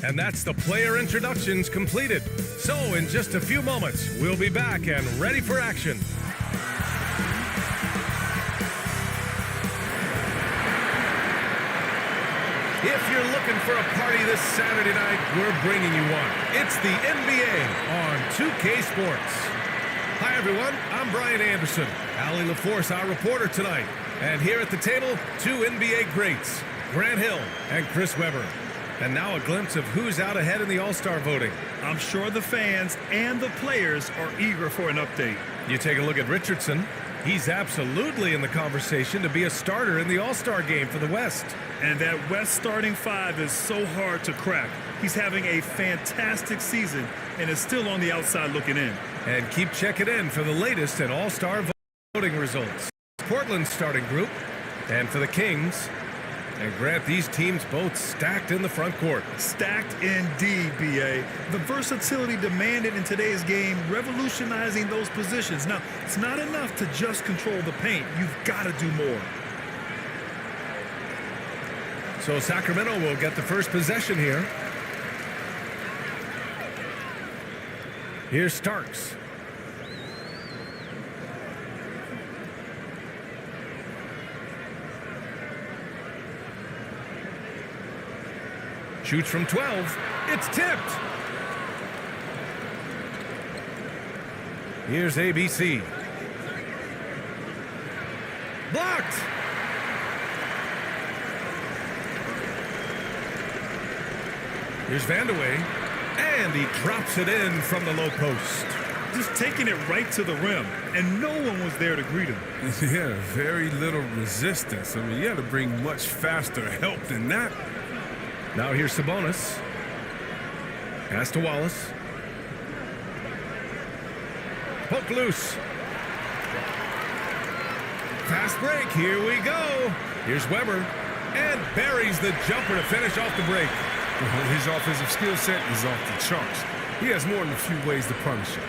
And that's the player introductions completed. So in just a few moments, we'll be back and ready for action. If you're looking for a party this Saturday night, we're bringing you one. It's the NBA on 2K Sports. Hi, everyone. I'm Brian Anderson. Allie LaForce, our reporter tonight. And here at the table, two NBA greats, Grant Hill and Chris Webber. And now a glimpse of who's out ahead in the All-Star voting. I'm sure the fans and the players are eager for an update. You take a look at Richardson. He's absolutely in the conversation to be a starter in the All-Star game for the West. And that West starting five is so hard to crack. He's having a fantastic season and is still on the outside looking in. And keep checking in for the latest at All-Star voting results. Portland's starting group. And for the Kings. And Grant, these teams both stacked in the front court. Stacked indeed, B.A. The versatility demanded in today's game, revolutionizing those positions. Now, it's not enough to just control the paint. You've got to do more. So Sacramento will get the first possession here. Here's Starks. Shoots from 12. It's tipped. Here's ABC. Blocked. Here's Vandeweghe. And he drops it in from the low post. Just taking it right to the rim, and no one was there to greet him. Yeah, very little resistance. I mean, you had to bring much faster help than that. Now here's Sabonis. Pass to Wallace. Poke loose. Fast break. Here we go. Here's Webber. And buries the jumper to finish off the break. His offensive skill set is off the charts. He has more than a few ways to punish it.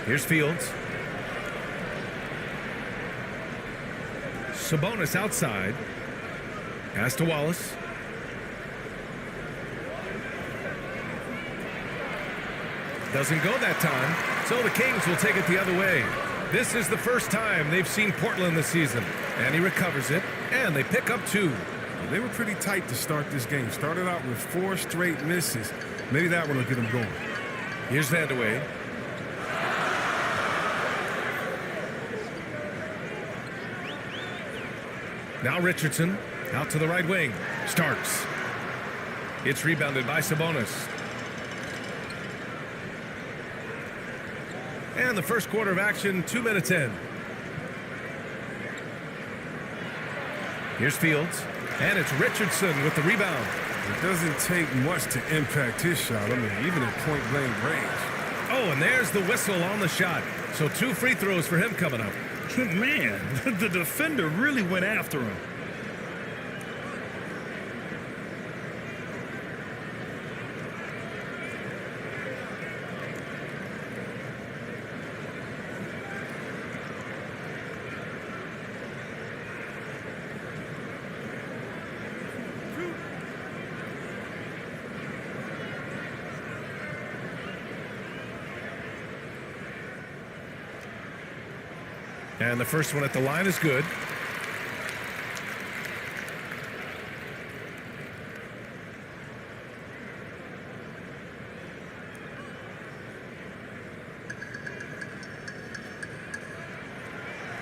Here's Fields. Sabonis outside. Pass to Wallace. Doesn't go that time, so the Kings will take it the other way. This is the first time they've seen Portland this season. And he recovers it, and they pick up two. They were pretty tight to start this game. Started out with 4 straight misses. Maybe that one will get them going. Here's Vandeweghe. Now Richardson. Out to the right wing. Starks. It's rebounded by Sabonis. And the first quarter of action, 2 minutes in. Here's Fields. And it's Richardson with the rebound. It doesn't take much to impact his shot. I mean, even at point-blank range. Oh, and there's the whistle on the shot. So 2 free throws for him coming up. Man, the defender really went after him. And the first one at the line is good.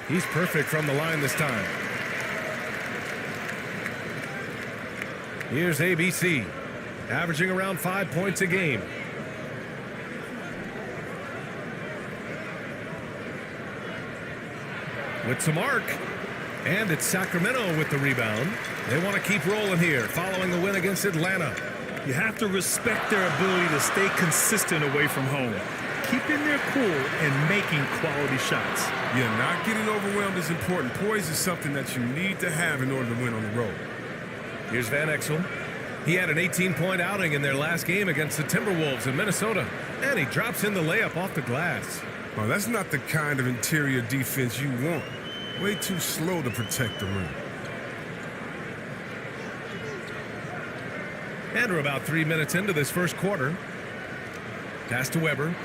He's perfect from the line this time. Here's ABC, averaging around 5 points a game. With some arc. And it's Sacramento with the rebound. They want to keep rolling here following the win against Atlanta. You have to respect their ability to stay consistent away from home. Keeping their cool and making quality shots. Yeah, not getting overwhelmed is important. Poise is something that you need to have in order to win on the road. Here's Van Exel. He had an 18-point outing in their last game against the Timberwolves in Minnesota. And he drops in the layup off the glass. Well, that's not the kind of interior defense you want. Way too slow to protect the rim. And we're about 3 minutes into this first quarter. Pass to Weber.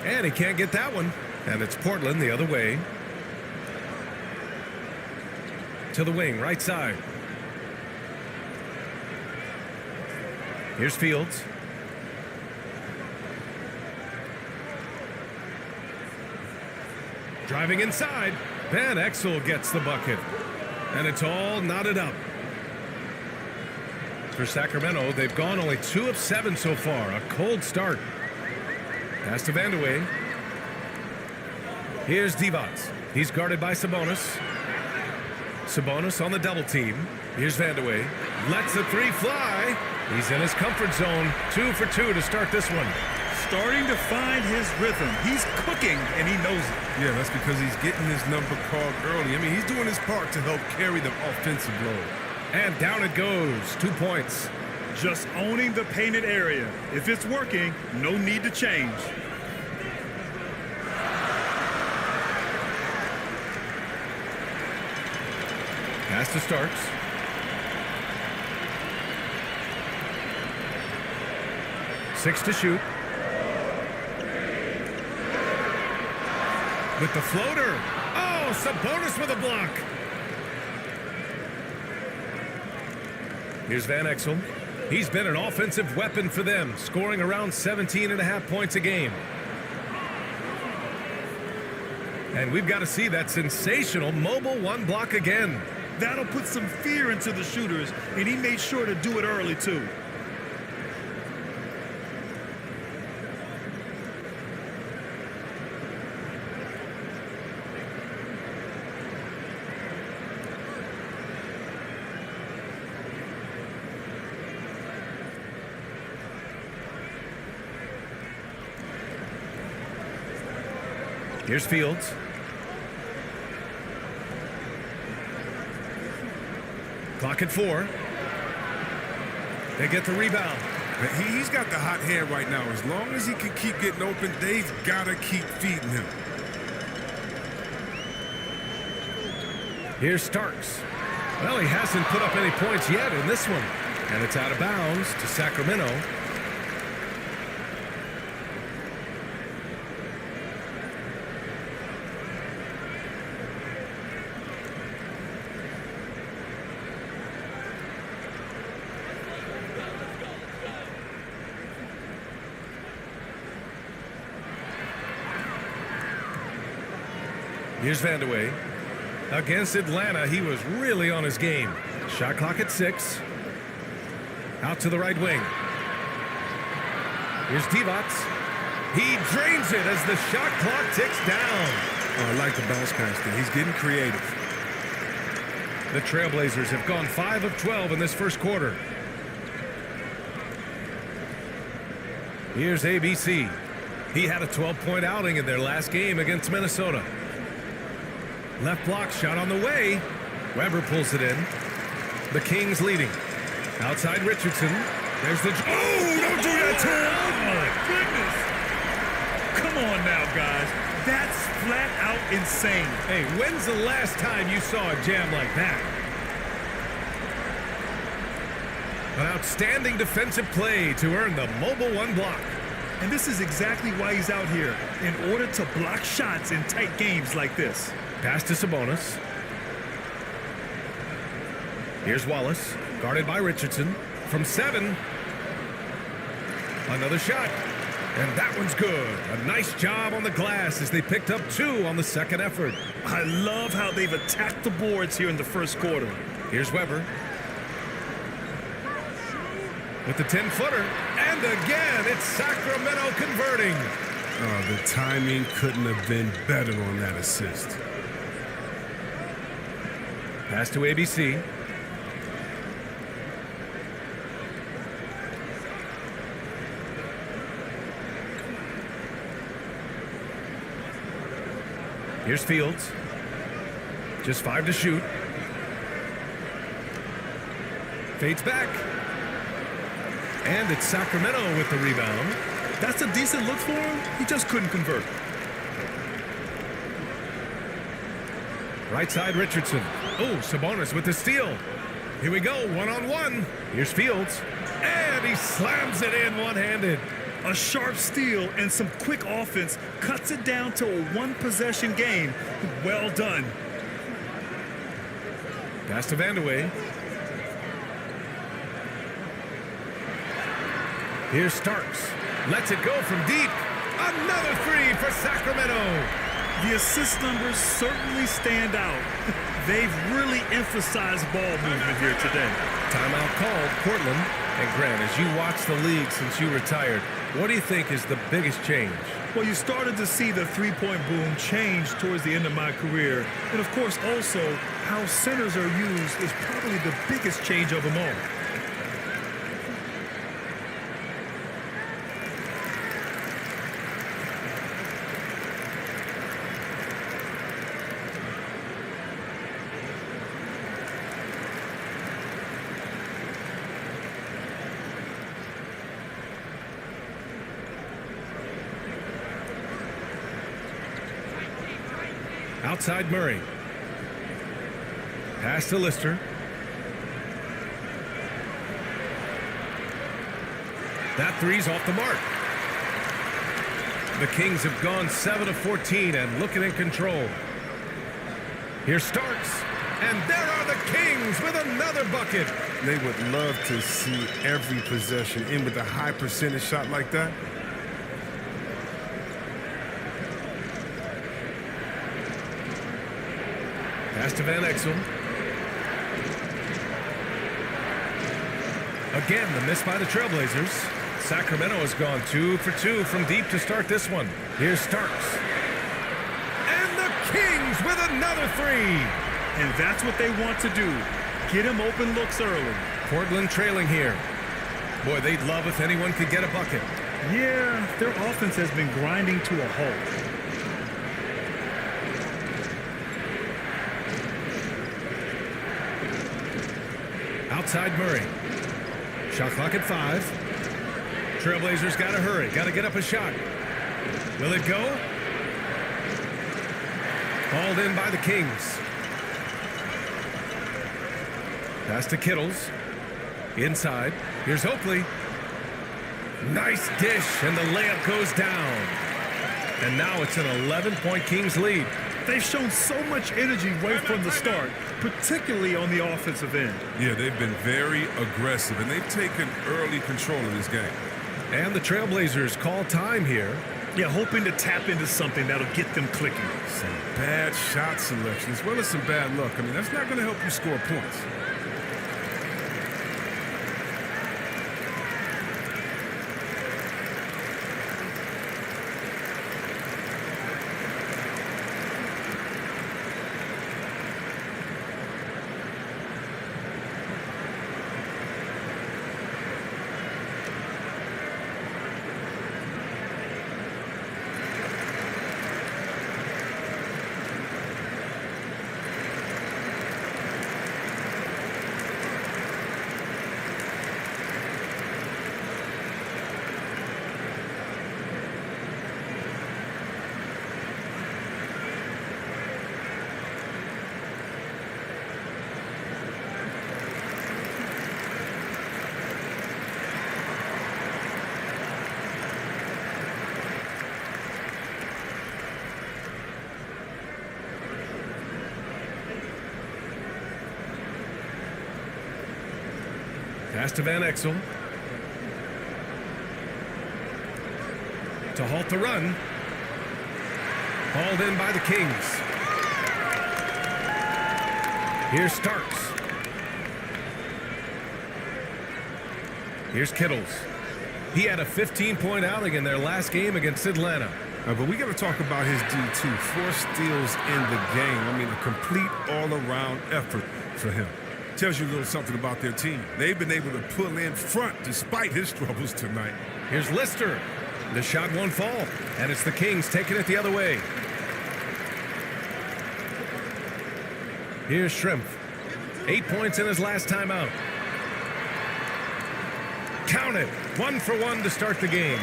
And he can't get that one. And it's Portland the other way. To the wing, right side. Here's Fields. Driving inside. Van Exel gets the bucket. And it's all knotted up. For Sacramento, they've gone only 2 of 7 so far. A cold start. Pass to Vandeweghe. Here's Divac. He's guarded by Sabonis. Sabonis on the double team. Here's Vandeweghe. Lets the three fly. He's in his comfort zone. 2 for 2 to start this one. Starting to find his rhythm. He's cooking, and he knows it. Yeah, that's because he's getting his number called early. I mean, he's doing his part to help carry the offensive load. And down it goes. 2 points. Just owning the painted area. If it's working, no need to change. Pass to Starks. Six to shoot. With the floater. Oh, Sabonis with a block. Here's Van Exel. He's been an offensive weapon for them, scoring around 17.5 points a game. And we've got to see that sensational mobile one block again. That'll put some fear into the shooters, and he made sure to do it early, too. Here's Fields. Clock at 4. They get the rebound. He's got the hot hand right now. As long as he can keep getting open, they've got to keep feeding him. Here's Starks. Well, he hasn't put up any points yet in this one. And it's out of bounds to Sacramento. Here's Vandeweghe. Against Atlanta, he was really on his game. Shot clock at 6. Out to the right wing. Here's Divac. He drains it as the shot clock ticks down. Oh, I like the bounce pass there. He's getting creative. The Trailblazers have gone 5 of 12 in this first quarter. Here's ABC. He had a 12-point outing in their last game against Minnesota. Left block shot on the way. Weber pulls it in. The Kings leading. Outside Richardson. There's the... Oh, don't do that to him! Oh, my goodness! Come on now, guys. That's flat out insane. Hey, when's the last time you saw a jam like that? An outstanding defensive play to earn the mobile one block. And this is exactly why he's out here, in order to block shots in tight games like this. Pass to Sabonis. Here's Wallace, guarded by Richardson. From 7. Another shot. And that one's good. A nice job on the glass as they picked up 2 on the second effort. I love how they've attacked the boards here in the first quarter. Here's Weber. With the 10-footer. And again, it's Sacramento converting. Oh, the timing couldn't have been better on that assist. Pass to ABC. Here's Fields. Just 5 to shoot. Fades back. And it's Sacramento with the rebound. That's a decent look for him. He just couldn't convert. Right side, Richardson. Oh, Sabonis with the steal. Here we go, one-on-one. Here's Fields. And he slams it in one-handed. A sharp steal and some quick offense cuts it down to a one-possession game. Well done. Pass to Vandeweghe. Here's Starks. Lets it go from deep. Another three for Sacramento. The assist numbers certainly stand out. They've really emphasized ball movement here today. Timeout called, Portland. And Grant, as you watch the league since you retired, what do you think is the biggest change? Well, you started to see the three-point boom change towards the end of my career. And, of course, also how centers are used is probably the biggest change of them all. Outside Murray. Pass to Lister. That three's off the mark. The Kings have gone 7 of 14 and looking in control. Here's Starks. And there are the Kings with another bucket. They would love to see every possession in with a high percentage shot like that. Pass to Van Exel. Again, the miss by the Trailblazers. Sacramento has gone 2 for 2 from deep to start this one. Here's Starks. And the Kings with another three. And that's what they want to do. Get him open looks early. Portland trailing here. Boy, they'd love if anyone could get a bucket. Yeah, their offense has been grinding to a halt. Outside Murray. Shot clock at 5. Trailblazers got to hurry. Got to get up a shot. Will it go? Hauled in by the Kings. Pass to Kittles. Inside. Here's Oakley. Nice dish, and the layup goes down. And now it's an 11-point Kings lead. They've shown so much energy right from the start, particularly on the offensive end. Yeah, they've been very aggressive, and they've taken early control of this game. And the Trailblazers call time here. Yeah, hoping to tap into something that'll get them clicking. Some bad shot selection as well as some bad luck. I mean, that's not going to help you score points. Pass to Van Exel. To halt the run. Hauled in by the Kings. Here's Starks. Here's Kittles. He had a 15-point outing in their last game against Atlanta. But we got to talk about his D2. 4 steals in the game. I mean, a complete all-around effort for him. Tells you a little something about their team. They've been able to pull in front despite his troubles tonight. Here's Lister. The shot won't fall, and it's the Kings taking it the other way. Here's Shrimp. 8 points in his last time out. Count it. 1 for 1 to start the game.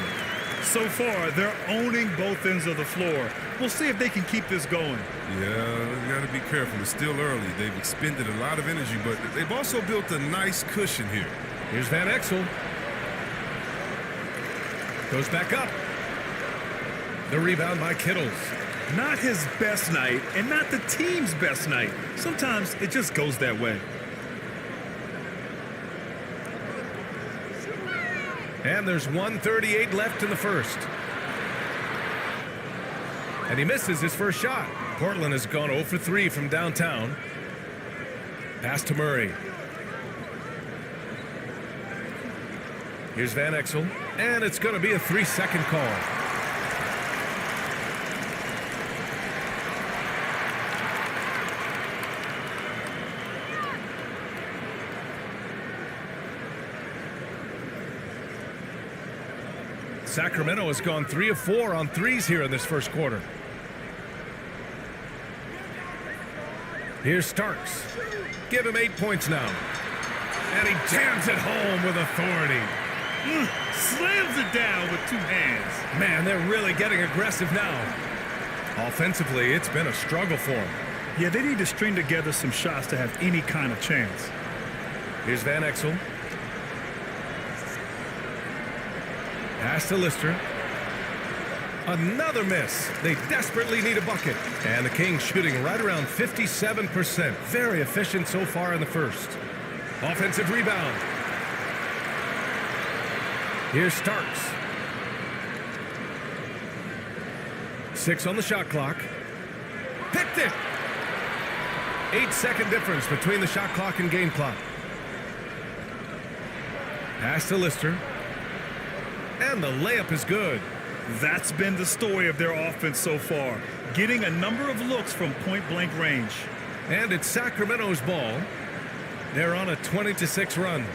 So far, they're owning both ends of the floor. We'll see if they can keep this going. Yeah, you got to be careful. It's still early. They've expended a lot of energy, but they've also built a nice cushion here. Here's Van Exel. Goes back up. The rebound by Kittles. Not his best night and not the team's best night. Sometimes it just goes that way. And there's 1:38 left in the first. And he misses his first shot. Portland has gone 0 for 3 from downtown. Pass to Murray. Here's Van Exel. And it's going to be a 3-second call. Sacramento has gone 3 of 4 on threes here in this first quarter. Here's Starks. Give him 8 points now. And he jams it home with authority. Slams it down with 2 hands. Man, they're really getting aggressive now. Offensively, it's been a struggle for them. Yeah, they need to string together some shots to have any kind of chance. Here's Van Exel. Pass to Lister. Another miss. They desperately need a bucket. And the Kings shooting right around 57%. Very efficient so far in the first. Offensive rebound. Here's Starks. 6 on the shot clock. Picked it. 8-second difference between the shot clock and game clock. Pass to Lister. And the layup is good. That's been the story of their offense so far, getting a number of looks from point-blank range. And it's Sacramento's ball. They're on a 20-6 run.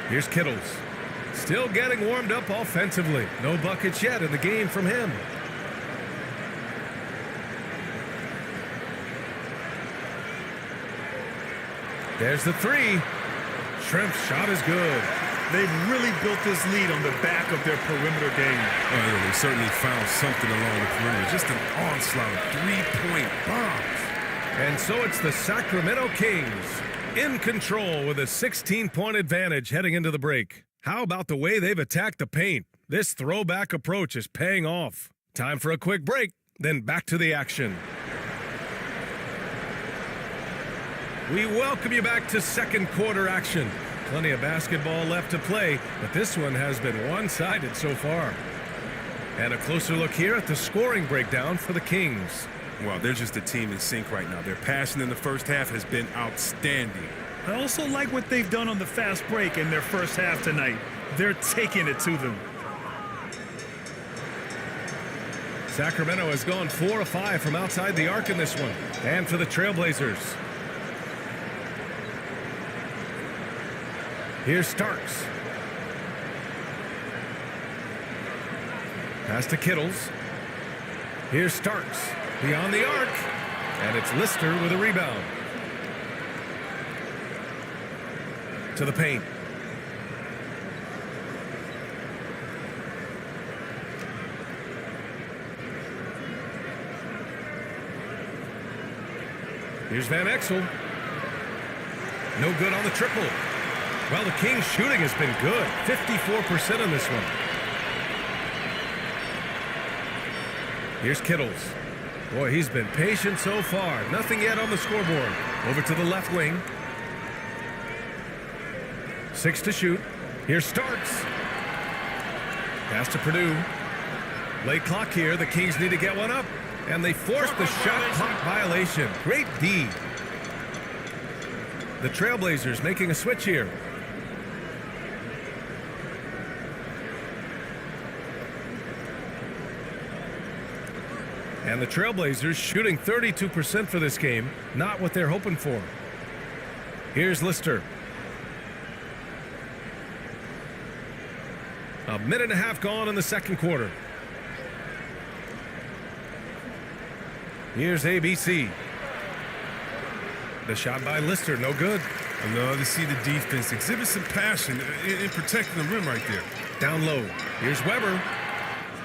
Here's Kittles. Still getting warmed up offensively. No buckets yet in the game from him. There's the 3. Shrimp's shot is good. They've really built this lead on the back of their perimeter game. Oh, yeah, they certainly found something along the perimeter. Just an onslaught of three-point bombs. And so it's the Sacramento Kings in control with a 16-point advantage heading into the break. How about the way they've attacked the paint? This throwback approach is paying off. Time for a quick break, then back to the action. We welcome you back to second quarter action. Plenty of basketball left to play, but this one has been one-sided so far. And a closer look here at the scoring breakdown for the Kings. Well, they're just a team in sync right now. Their passion in the first half has been outstanding. I also like what they've done on the fast break in their first half tonight. They're taking it to them. Sacramento has gone 4 of 5 from outside the arc in this one. And for the Trailblazers, here's Starks. Pass to Kittles. Here's Starks. Beyond the arc. And it's Lister with a rebound. To the paint. Here's Van Exel. No good on the triple. Well, the Kings' shooting has been good. 54% in this one. Here's Kittles. Boy, he's been patient so far. Nothing yet on the scoreboard. Over to the left wing. 6 to shoot. Here's Starks. Pass to Purdue. Late clock here. The Kings need to get one up. And they forced the shot clock violation. Great D. The Trailblazers making a switch here. And the Trailblazers shooting 32% for this game. Not what they're hoping for. Here's Lister. A minute and a half gone in the second quarter. Here's ABC. The shot by Lister, no good. I love to see the defense exhibit some passion in protecting the rim right there. Down low. Here's Weber.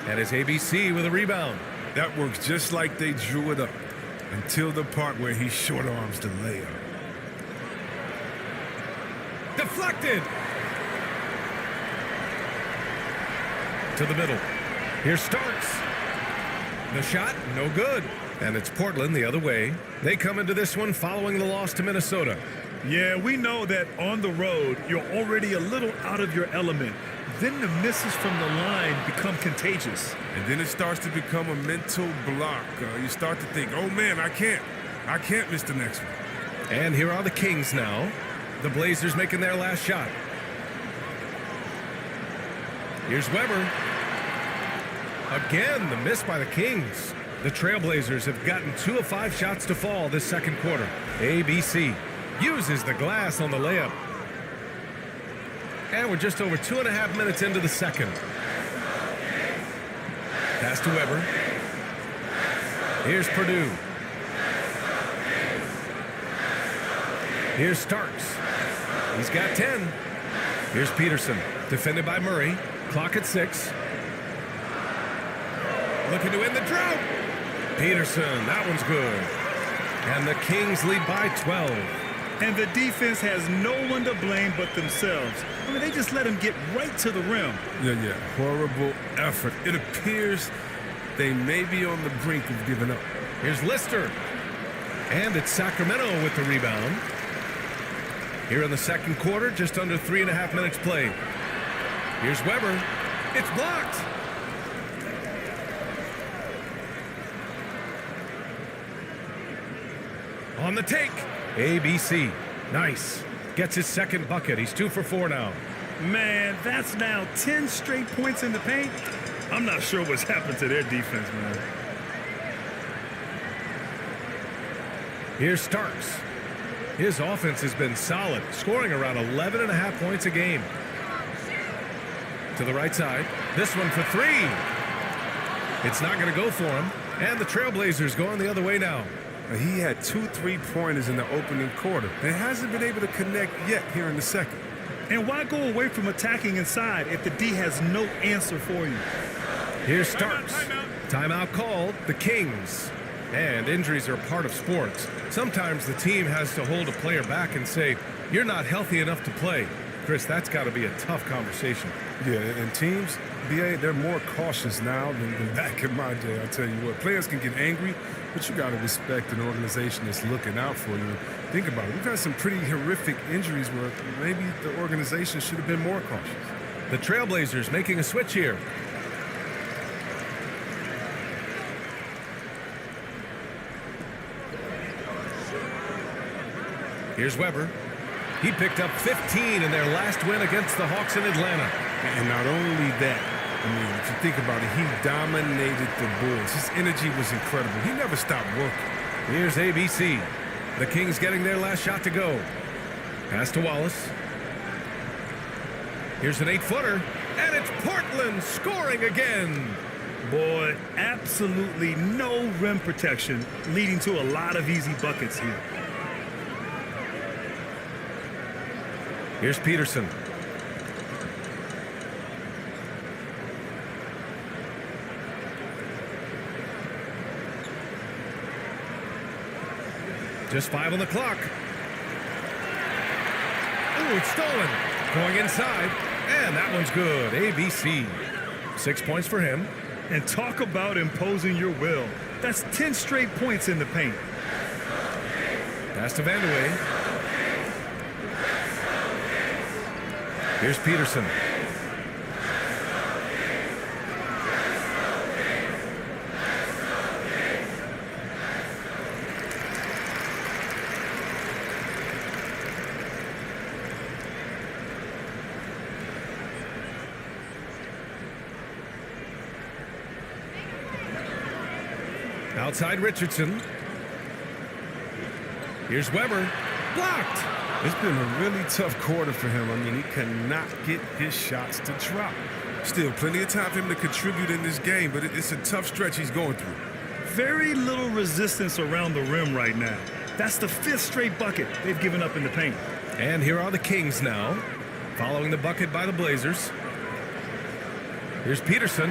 And his ABC with a rebound. That works just like they drew it up until the part where he short arms the layup. Deflected. To the middle. Here's Starks. The shot, no good. And it's Portland the other way. They come into this one following the loss to Minnesota. Yeah, we know that on the road, you're already a little out of your element. Then the misses from the line become contagious. And then it starts to become a mental block. You start to think, oh man, I can't miss the next one. And here are the Kings now. The Blazers making their last shot. Here's Weber. Again, the miss by the Kings. The Trailblazers have gotten 2 of 5 shots to fall this second quarter. ABC uses the glass on the layup. And we're just over 2.5 minutes into the second. Pass to Weber. Here's Purdue. Here's Starks. He's got 10. Here's Peterson, defended by Murray. Clock at 6. Looking to end the drought. Peterson, that one's good. And the Kings lead by 12. And the defense has no one to blame but themselves. I mean, they just let him get right to the rim. Yeah. Horrible effort. It appears they may be on the brink of giving up. Here's Lister. And it's Sacramento with the rebound. Here in the second quarter, just under 3.5 minutes played. Here's Weber. It's blocked. On the take. ABC. Nice. Gets his second bucket. He's 2 for 4 now. Man, that's now 10 straight points in the paint. I'm not sure what's happened to their defense, man. Here's Starks. His offense has been solid, scoring around 11.5 points a game. To the right side. This one for 3. It's not going to go for him. And the Trailblazers going the other way now. He had 2 3-pointers in the opening quarter. He hasn't been able to connect yet here in the second. And why go away from attacking inside if the D has no answer for you? Here's Starks. Timeout called. The Kings. And injuries are a part of sports. Sometimes the team has to hold a player back and say, you're not healthy enough to play. Chris, that's got to be a tough conversation. Yeah, and teams, BA, they're more cautious now than back in my day. I'll tell you what, players can get angry, but you got to respect an organization that's looking out for you. Think about it. We've had some pretty horrific injuries where maybe the organization should have been more cautious. The Trailblazers making a switch here. Here's Weber. He picked up 15 in their last win against the Hawks in Atlanta. And not only that, I mean, if you think about it, he dominated the Bulls. His energy was incredible. He never stopped working. Here's ABC. The Kings getting their last shot to go. Pass to Wallace. Here's an 8-footer. And it's Portland scoring again. Boy, absolutely no rim protection, leading to a lot of easy buckets here. Here's Peterson. Just 5 on the clock. Ooh, it's stolen. Going inside. And that one's good. ABC. 6 points for him. And talk about imposing your will. That's 10 straight points in the paint. Pass to Vandeweghe. Here's Peterson. Outside Richardson. Here's Weber. Blocked. It's been a really tough quarter for him. I mean, he cannot get his shots to drop. Still, plenty of time for him to contribute in this game, but it's a tough stretch he's going through. Very little resistance around the rim right now. That's the 5th straight bucket they've given up in the paint. And here are the Kings now, following the bucket by the Blazers. Here's Peterson,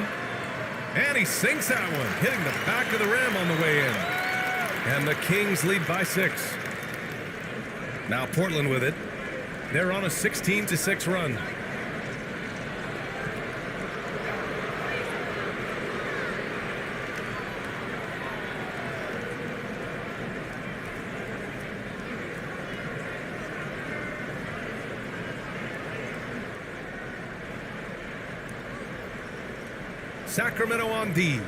and he sinks that one, hitting the back of the rim on the way in. And the Kings lead by 6. Now Portland with it. They're on a 16-6 run. Sacramento on D.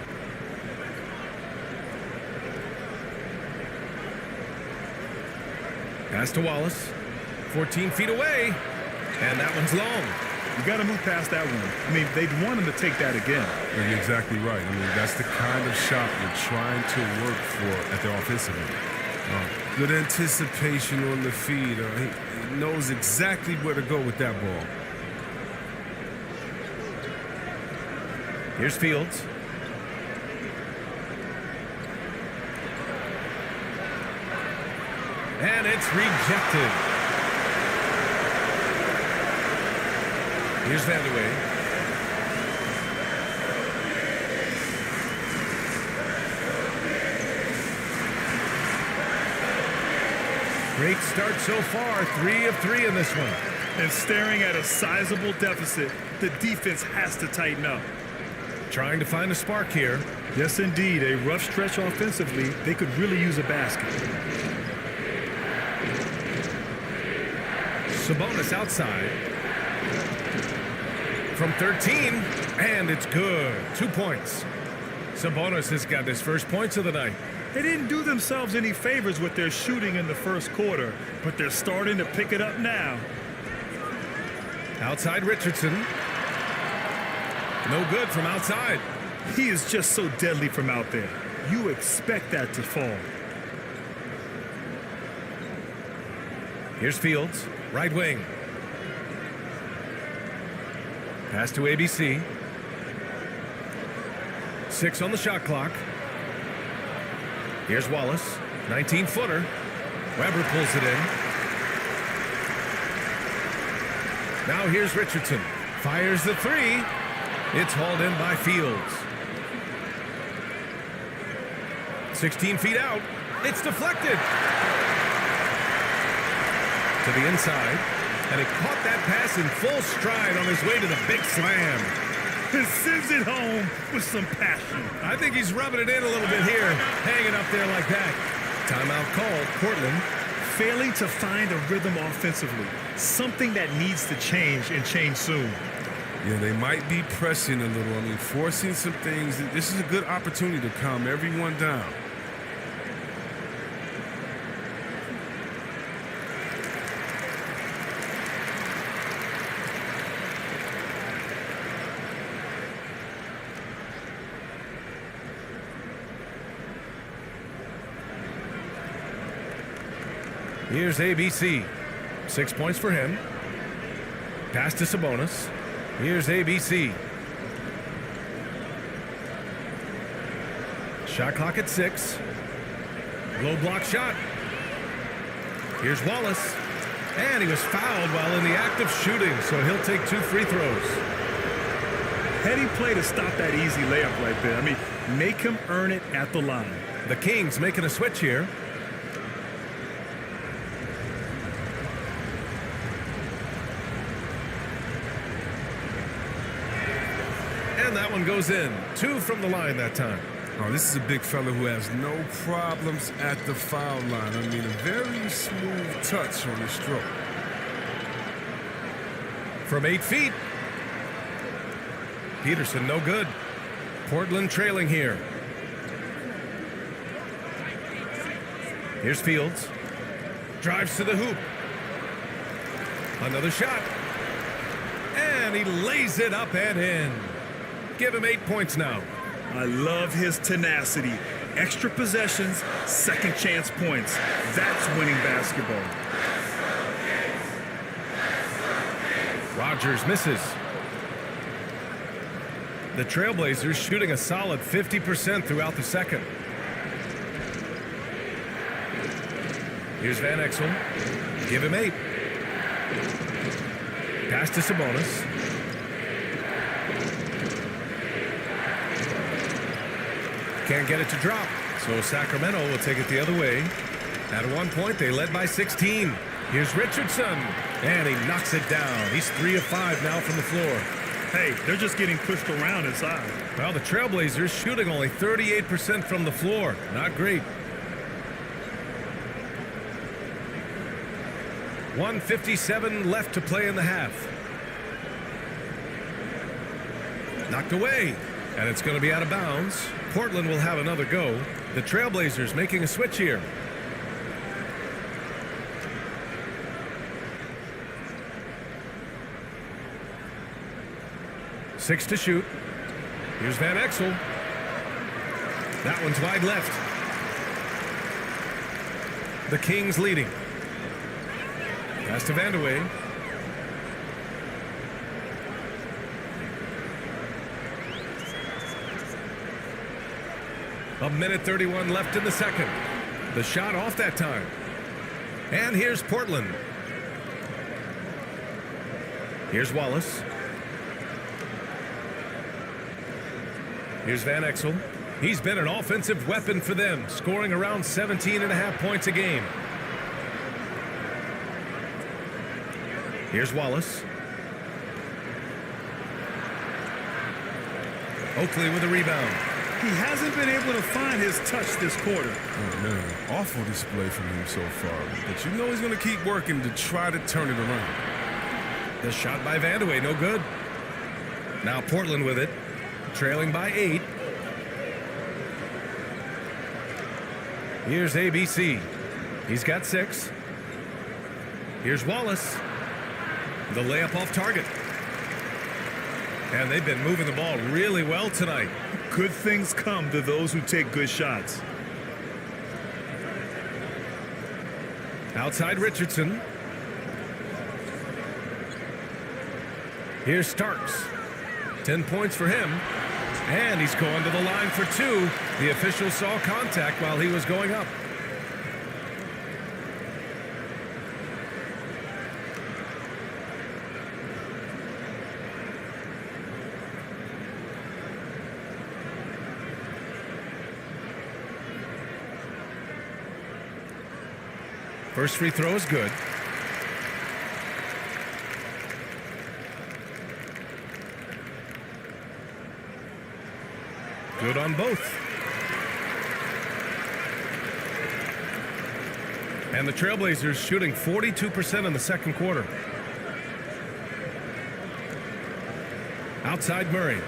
Pass to Wallace. 14 feet away. And that one's long. You got to move past that one. I mean, they'd want him to take that again. And you're exactly right. I mean, that's the kind of shot you're trying to work for at the offensive end. Good anticipation on the feed. He knows exactly where to go with that ball. Here's Fields. And it's rejected. Here's Vandeweghe. Great start so far. 3 of 3 in this one. And staring at a sizable deficit, the defense has to tighten up. Trying to find a spark here. Yes, indeed. A rough stretch offensively. They could really use a basket. Sabonis outside. From 13, and it's good. 2 points. Sabonis has got his first points of the night. They didn't do themselves any favors with their shooting in the first quarter, but they're starting to pick it up now. Outside Richardson. No good from outside. He is just so deadly from out there. You expect that to fall. Here's Fields, right wing. Pass to ABC. 6 on the shot clock. Here's Wallace, 19-footer. Weber pulls it in. Now here's Richardson. Fires the 3. It's hauled in by Fields. 16 feet out. It's deflected. To the inside. And he caught that pass in full stride on his way to the big slam. He sends it home with some passion. I think he's rubbing it in a little bit here, hanging up there like that. Timeout called. Portland failing to find a rhythm offensively. Something that needs to change and change soon. Yeah, they might be pressing a little. I mean, forcing some things. This is a good opportunity to calm everyone down. Here's ABC. 6 points for him. Pass to Sabonis. Here's ABC. Shot clock at 6. Low block shot. Here's Wallace. And he was fouled while in the act of shooting, so he'll take 2 free throws. Heady play to stop that easy layup right there. I mean, make him earn it at the line. The Kings making a switch here. And that one goes in. 2 from the line that time. Oh, this is a big fella who has no problems at the foul line. I mean, a very smooth touch on his stroke. From 8 feet. Peterson, no good. Portland trailing here. Here's Fields. Drives to the hoop. Another shot. And he lays it up and in. Give him 8 points now. I love his tenacity. Extra possessions, second chance points. That's winning basketball. Rogers misses. The Trailblazers shooting a solid 50% throughout the second. Here's Van Exel. Give him 8. Pass to Sabonis. Can't get it to drop. So Sacramento will take it the other way. At one point, they led by 16. Here's Richardson. And he knocks it down. He's 3 of 5 now from the floor. Hey, they're just getting pushed around inside. Well, the Trailblazers shooting only 38% from the floor. Not great. 1:57 left to play in the half. Knocked away. And it's going to be out of bounds. Portland will have another go. The Trailblazers making a switch here. Six to shoot. Here's Van Exel. That one's wide left. The Kings leading. Pass to Vandeweghe. A minute 31 left in the second. The shot off that time. And here's Portland. Here's Wallace. Here's Van Exel. He's been an offensive weapon for them, scoring around 17.5 points a game. Here's Wallace. Oakley with a rebound. He hasn't been able to find his touch this quarter. Oh, man, awful display from him so far. But you know he's going to keep working to try to turn it around. The shot by Vandeweghe, no good. Now Portland with it, trailing by 8. Here's ABC. He's got 6. Here's Wallace. The layup off target. And they've been moving the ball really well tonight. Good things come to those who take good shots. Outside Richardson. Here's Starks. 10 points for him. And he's going to the line for 2. The official saw contact while he was going up. First free throw is good. Good on both. And the Trailblazers shooting 42% in the second quarter. Outside Murray.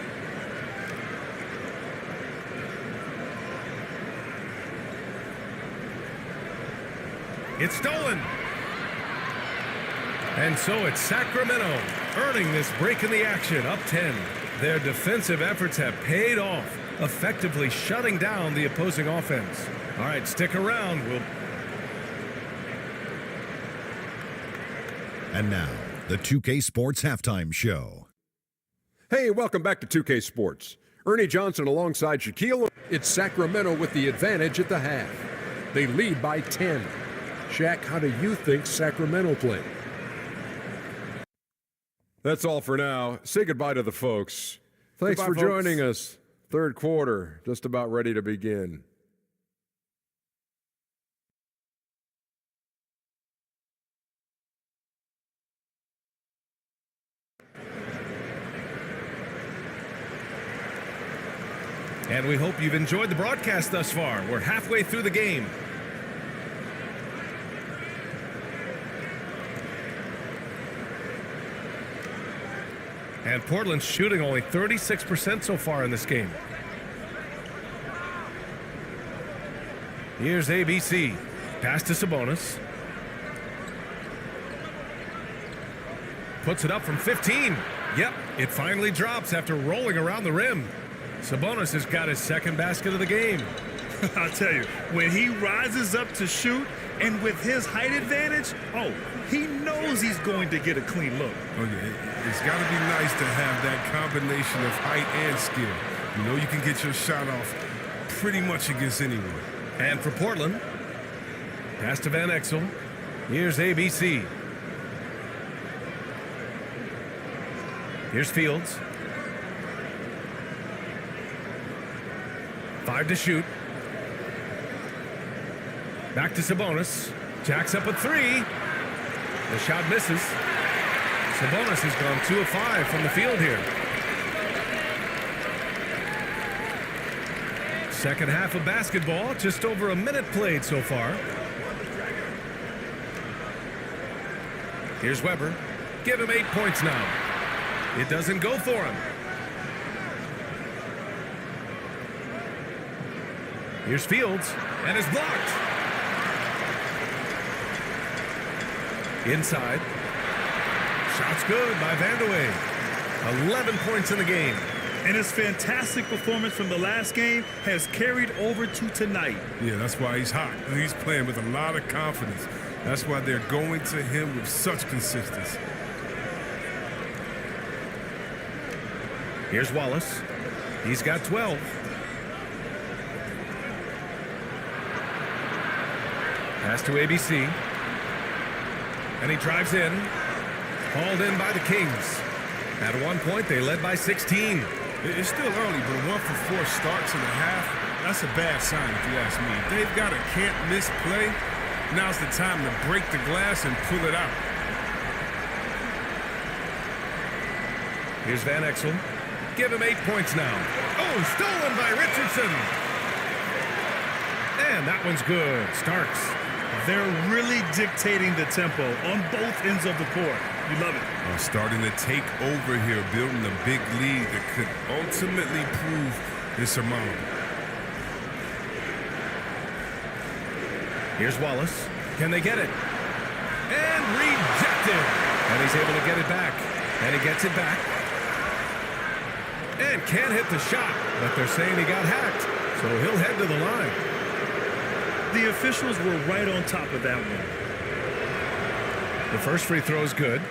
It's stolen. And so it's Sacramento earning this break in the action, up 10. Their defensive efforts have paid off, effectively shutting down the opposing offense. All right, stick around. And now, the 2K Sports Halftime Show. Hey, welcome back to 2K Sports. Ernie Johnson alongside Shaquille. It's Sacramento with the advantage at the half. They lead by 10. Shaq, how do you think Sacramento played? That's all for now. Say goodbye to the folks. Thanks for joining us. Third quarter, just about ready to begin. And we hope you've enjoyed the broadcast thus far. We're halfway through the game. And Portland's shooting only 36% so far in this game. Here's ABC. Pass to Sabonis. Puts it up from 15. Yep, it finally drops after rolling around the rim. Sabonis has got his second basket of the game. I'll tell you, when he rises up to shoot, and with his height advantage, he knows he's going to get a clean look. Oh, yeah. It's got to be nice to have that combination of height and skill. You know you can get your shot off pretty much against anyone. And for Portland, Pass to Van Exel. Here's ABC. Here's Fields. 5 to shoot. Back to Sabonis. Jacks up a 3. The shot misses. Sabonis has gone 2 of 5 from the field here. Second half of basketball, just over a minute played so far. Here's Weber. Give him 8 points now. It doesn't go for him. Here's Fields, and is blocked. Inside. Shot's good by Vandeweghe. 11 points in the game. And his fantastic performance from the last game has carried over to tonight. Yeah, that's why he's hot. He's playing with a lot of confidence. That's why they're going to him with such consistency. Here's Wallace. He's got 12. Pass to ABC. And he drives in. Hauled in by the Kings. At one point, they led by 16. It's still early, but a 1 for 4 start to the half, that's a bad sign if you ask me. If they've got a can't-miss play, now's the time to break the glass and pull it out. Here's Van Exel. Give him 8 points now. Oh, stolen by Richardson. And that one's good. Starks. They're really dictating the tempo on both ends of the court. You love it. Starting to take over here, building a big lead that could ultimately prove insurmountable. Here's Wallace. Can they get it? And rejected. And he's able to get it back. And he gets it back. And can't hit the shot. But they're saying he got hacked. So he'll head to the line. The officials were right on top of that one. The first free throw is good.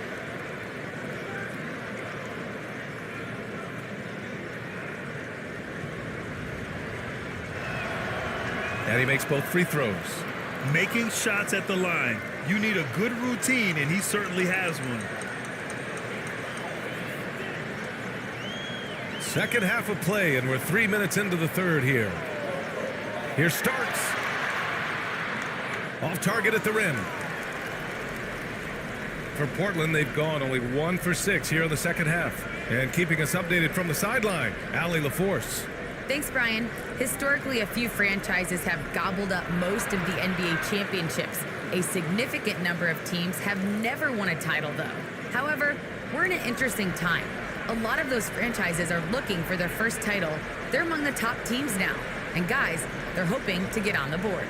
And he makes both free throws. Making shots at the line. You need a good routine, and he certainly has one. Second half of play, and we're 3 minutes into the third here. Here's Starks. Off target at the rim. For Portland, they've gone only 1 for 6 here in the second half. And keeping us updated from the sideline, Allie LaForce. Thanks, Brian. Historically, a few franchises have gobbled up most of the NBA championships. A significant number of teams have never won a title, though. However, we're in an interesting time. A lot of those franchises are looking for their first title. They're among the top teams now. And guys, they're hoping to get on the board.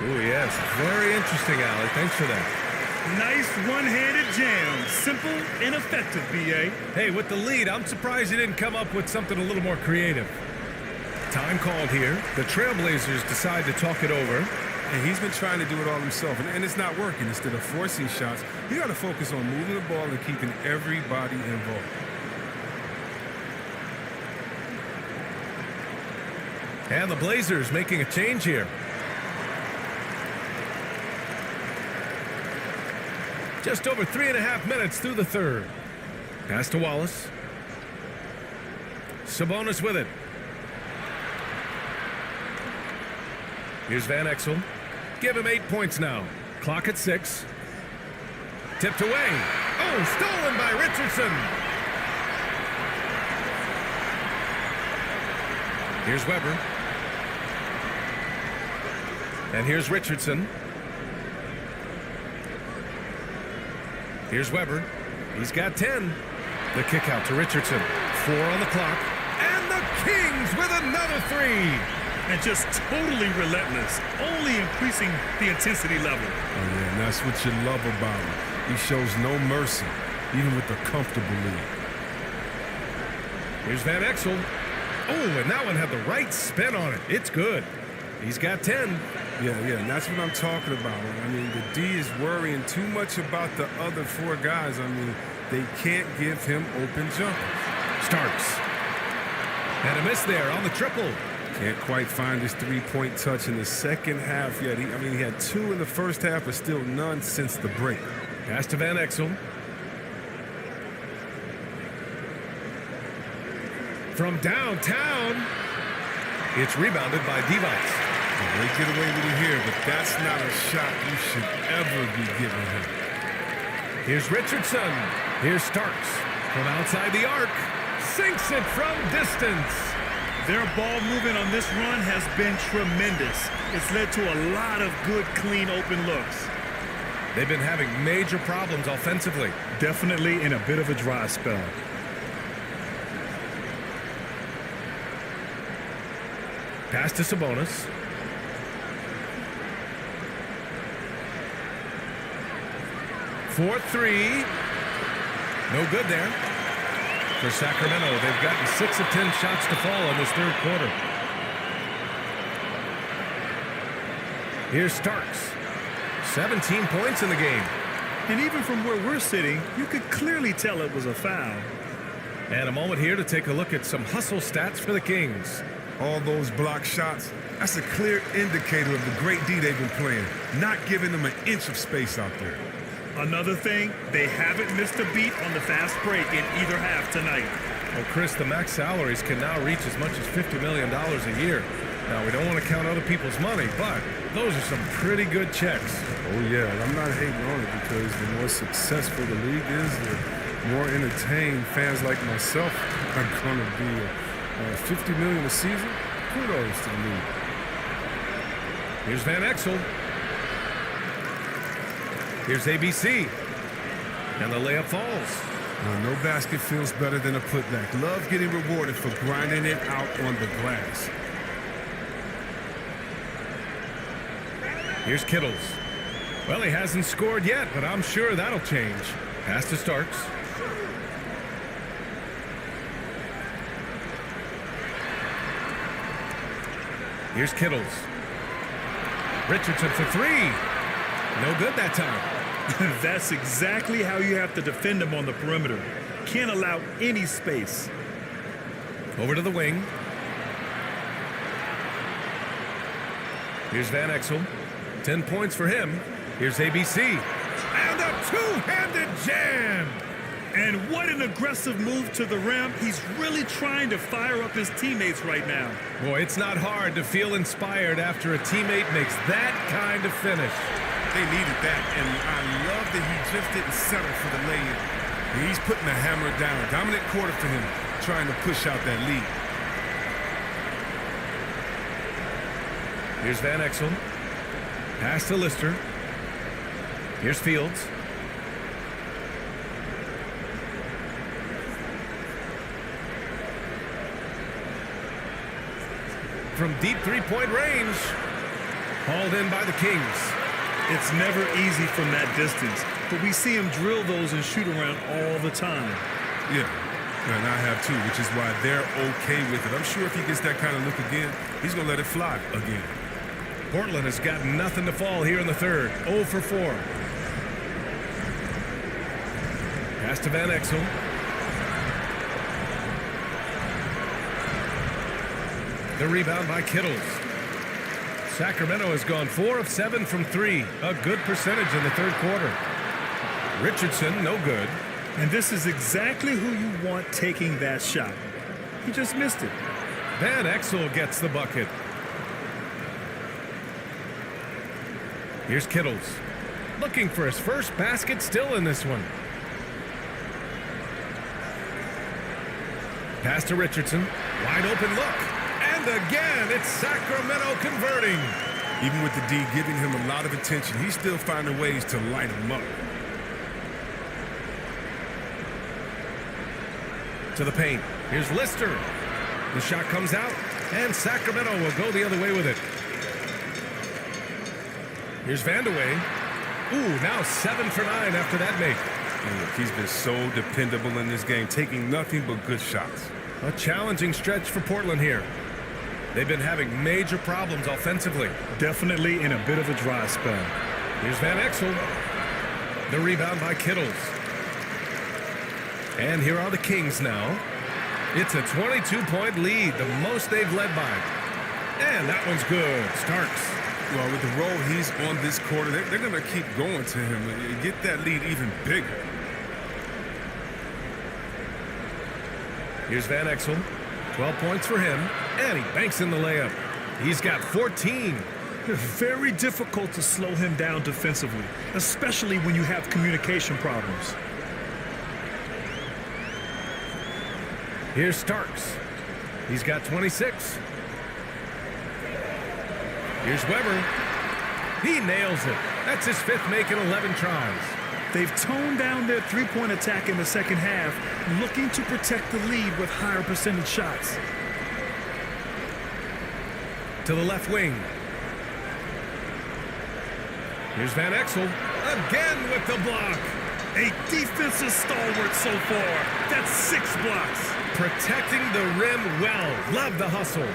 Oh, yes. Very interesting, Allie. Thanks for that. Nice one-handed jam. Simple and effective, B.A. Hey, with the lead, I'm surprised you didn't come up with something a little more creative. Time called here. The Trailblazers decide to talk it over. And he's been trying to do it all himself, and it's not working. Instead of forcing shots, you got to focus on moving the ball and keeping everybody involved. And the Blazers making a change here. Just over 3.5 minutes through the third. Pass to Wallace. Sabonis with it. Here's Van Exel. Give him 8 points now. Clock at 6. Tipped away. Oh, stolen by Richardson. Here's Weber. And here's Richardson. Here's Weber. He's got 10. The kick out to Richardson. 4 on the clock. And the Kings with another 3. And just totally relentless, only increasing the intensity level. Oh, yeah, and that's what you love about him. He shows no mercy, even with a comfortable lead. Here's Van Exel. Oh, and that one had the right spin on it. It's good. He's got 10. Yeah, and that's what I'm talking about. I mean, the D is worrying too much about the other 4 guys. I mean, they can't give him open jumpers. Starks. And a miss there on the triple. Can't quite find his three-point touch in the second half yet. He had 2 in the first half, but still none since the break. Pass to Van Exel. From downtown, it's rebounded by Device. They get away with it here, but that's not a shot you should ever be giving him. Here's Richardson. Here's Starks. From outside the arc. Sinks it from distance. Their ball movement on this run has been tremendous. It's led to a lot of good, clean, open looks. They've been having major problems offensively. Definitely in a bit of a dry spell. Pass to Sabonis. For 3. No good there. For Sacramento, they've gotten 6 of 10 shots to fall in this third quarter. Here's Starks. 17 points in the game. And even from where we're sitting, you could clearly tell it was a foul. And a moment here to take a look at some hustle stats for the Kings. All those block shots, that's a clear indicator of the great D they've been playing, not giving them an inch of space out there. Another thing, they haven't missed a beat on the fast break in either half tonight. Well, Chris, the max salaries can now reach as much as $50 million a year. Now, we don't want to count other people's money, but those are some pretty good checks. Oh, yeah, I'm not hating on it because the more successful the league is, the more entertained fans like myself are going to be. $50 million a season, kudos to the league. Here's Van Exel. Here's ABC. And the layup falls. No basket feels better than a putback. Love getting rewarded for grinding it out on the glass. Here's Kittles. Well, he hasn't scored yet, but I'm sure that'll change. Pass to Starks. Here's Kittles. Richardson for 3. No good that time. That's exactly how you have to defend him on the perimeter. Can't allow any space. Over to the wing. Here's Van Exel. 10 points for him. Here's ABC. And a two-handed jam. And what an aggressive move to the rim. He's really trying to fire up his teammates right now. Boy, it's not hard to feel inspired after a teammate makes that kind of finish. They needed that, and I love that he just didn't settle for the lay-in. He's putting the hammer down. Dominant quarter for him, trying to push out that lead. Here's Van Exel. Pass to Lister. Here's Fields. From deep three-point range. Hauled in by the Kings. It's never easy from that distance, but we see him drill those and shoot around all the time. Yeah, and I have too, which is why they're okay with it. I'm sure if he gets that kind of look again, he's going to let it fly again. Portland has got nothing to fall here in the third. 0 for 4. Pass to Van Exel. The rebound by Kittles. Sacramento has gone 4 of 7 from 3. A good percentage in the third quarter. Richardson, no good. And this is exactly who you want taking that shot. He just missed it. Van Exel gets the bucket. Here's Kittles. Looking for his first basket still in this one. Pass to Richardson. Wide open look. And again, it's Sacramento converting. Even with the D giving him a lot of attention, he's still finding ways to light him up. To the paint. Here's Lister. The shot comes out, and Sacramento will go the other way with it. Here's Vandeweghe. Ooh, now 7 for 9 after that make. And look, he's been so dependable in this game, taking nothing but good shots. A challenging stretch for Portland here. They've been having major problems offensively. Definitely in a bit of a dry spell. Here's Van Exel. The rebound by Kittles. And here are the Kings now. It's a 22-point lead, the most they've led by. And that one's good. Starks. Well, with the role he's on this quarter, they're going to keep going to him and get that lead even bigger. Here's Van Exel. 12 points for him. And he banks in the layup. He's got 14. Very difficult to slow him down defensively, especially when you have communication problems. Here's Starks. He's got 26. Here's Weber. He nails it. That's his fifth make in 11 tries. They've toned down their three-point attack in the second half, looking to protect the lead with higher percentage shots. To the left wing. Here's Van Exel. Again with the block. A defensive stalwart so far. That's 6 blocks. Protecting the rim well. Love the hustle.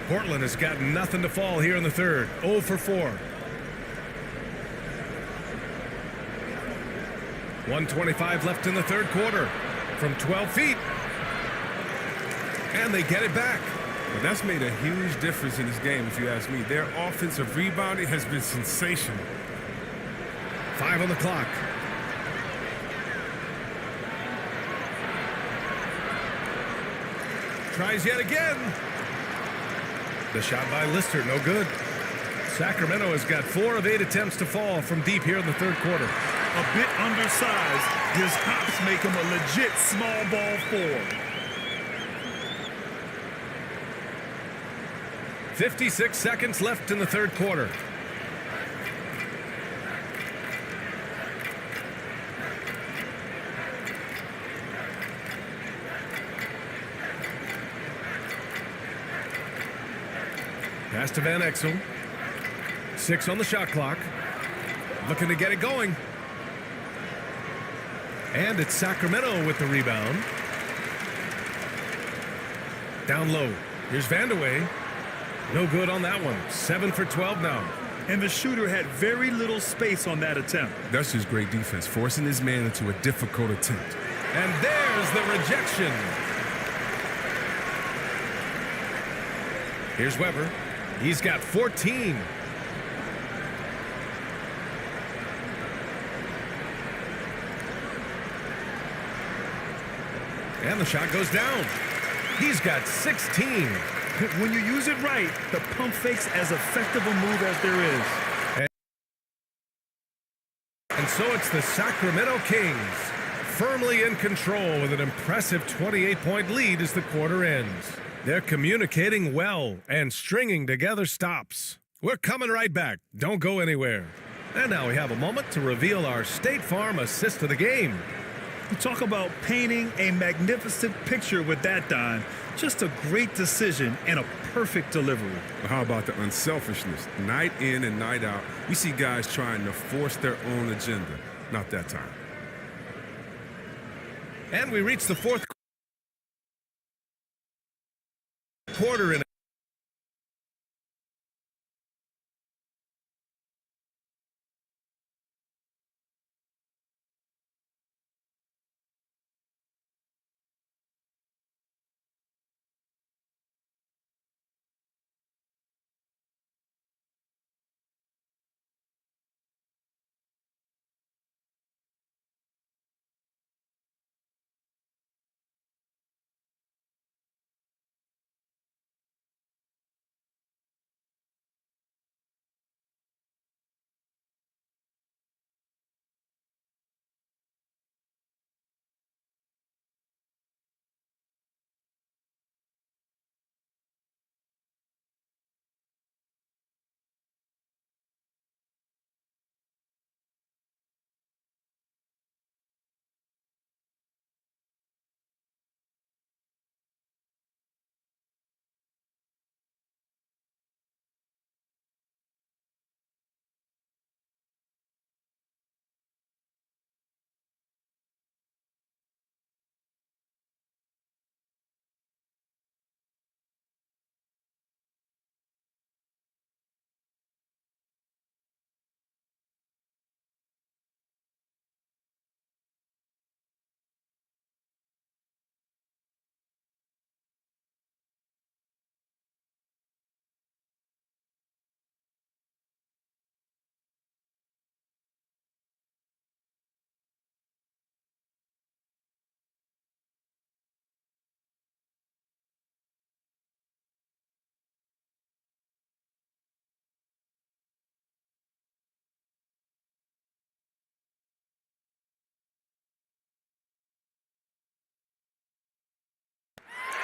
Portland has got nothing to fall here in the third. 0 for 4. 1:25 left in the third quarter. From 12 feet. And they get it back. But that's made a huge difference in this game, if you ask me. Their offensive rebounding has been sensational. 5 on the clock. Tries yet again. The shot by Lister, no good. Sacramento has got 4 of 8 attempts to fall from deep here in the third quarter. A bit undersized. His hops make him a legit small ball 4. 56 seconds left in the third quarter. Pass to Van Exel. 6 on the shot clock. Looking to get it going. And it's Sacramento with the rebound. Down low. Here's Vandeweghe. No good on that one. 7 for 12 now. And the shooter had very little space on that attempt. That's just great defense, forcing his man into a difficult attempt. And there's the rejection. Here's Weber. He's got 14. And the shot goes down. He's got 16. When you use it right, the pump fake's as effective a move as there is. And so it's the Sacramento Kings firmly in control with an impressive 28-point lead as the quarter ends. They're communicating well and stringing together stops. We're coming right back. Don't go anywhere. And now we have a moment to reveal our State Farm assist of the game. You talk about painting a magnificent picture with that, Don. Just a great decision and a perfect delivery. But how about the unselfishness? Night in and night out, we see guys trying to force their own agenda. Not that time. And we reach the fourth quarter in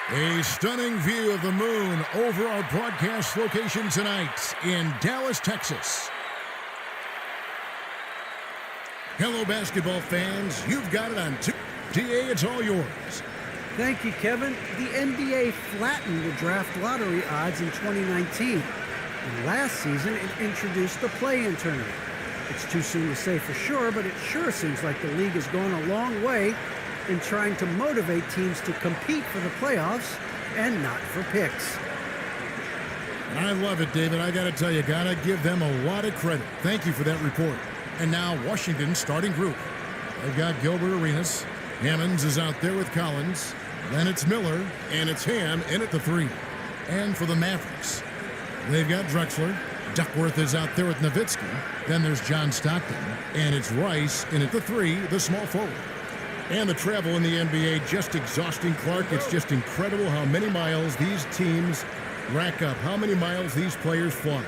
A stunning view of the moon over our broadcast location tonight in Dallas, Texas. Hello, basketball fans. You've got it on TA. It's all yours. Thank you, Kevin. The NBA flattened the draft lottery odds in 2019. And last season, it introduced the play-in tournament. It's too soon to say for sure, but it sure seems like the league has gone a long way in trying to motivate teams to compete for the playoffs and not for picks. I love it, David. I got to tell you, got to give them a lot of credit. Thank you for that report. And now Washington's starting group. They've got Gilbert Arenas. Hammonds is out there with Collins. Then it's Miller, and it's Ham in at the 3. And for the Mavericks, they've got Drexler. Duckworth is out there with Nowitzki. Then there's John Stockton. And it's Rice in at the 3, the small forward. And the travel in the NBA just exhausting, Clark. It's just incredible how many miles these teams rack up, how many miles these players fly.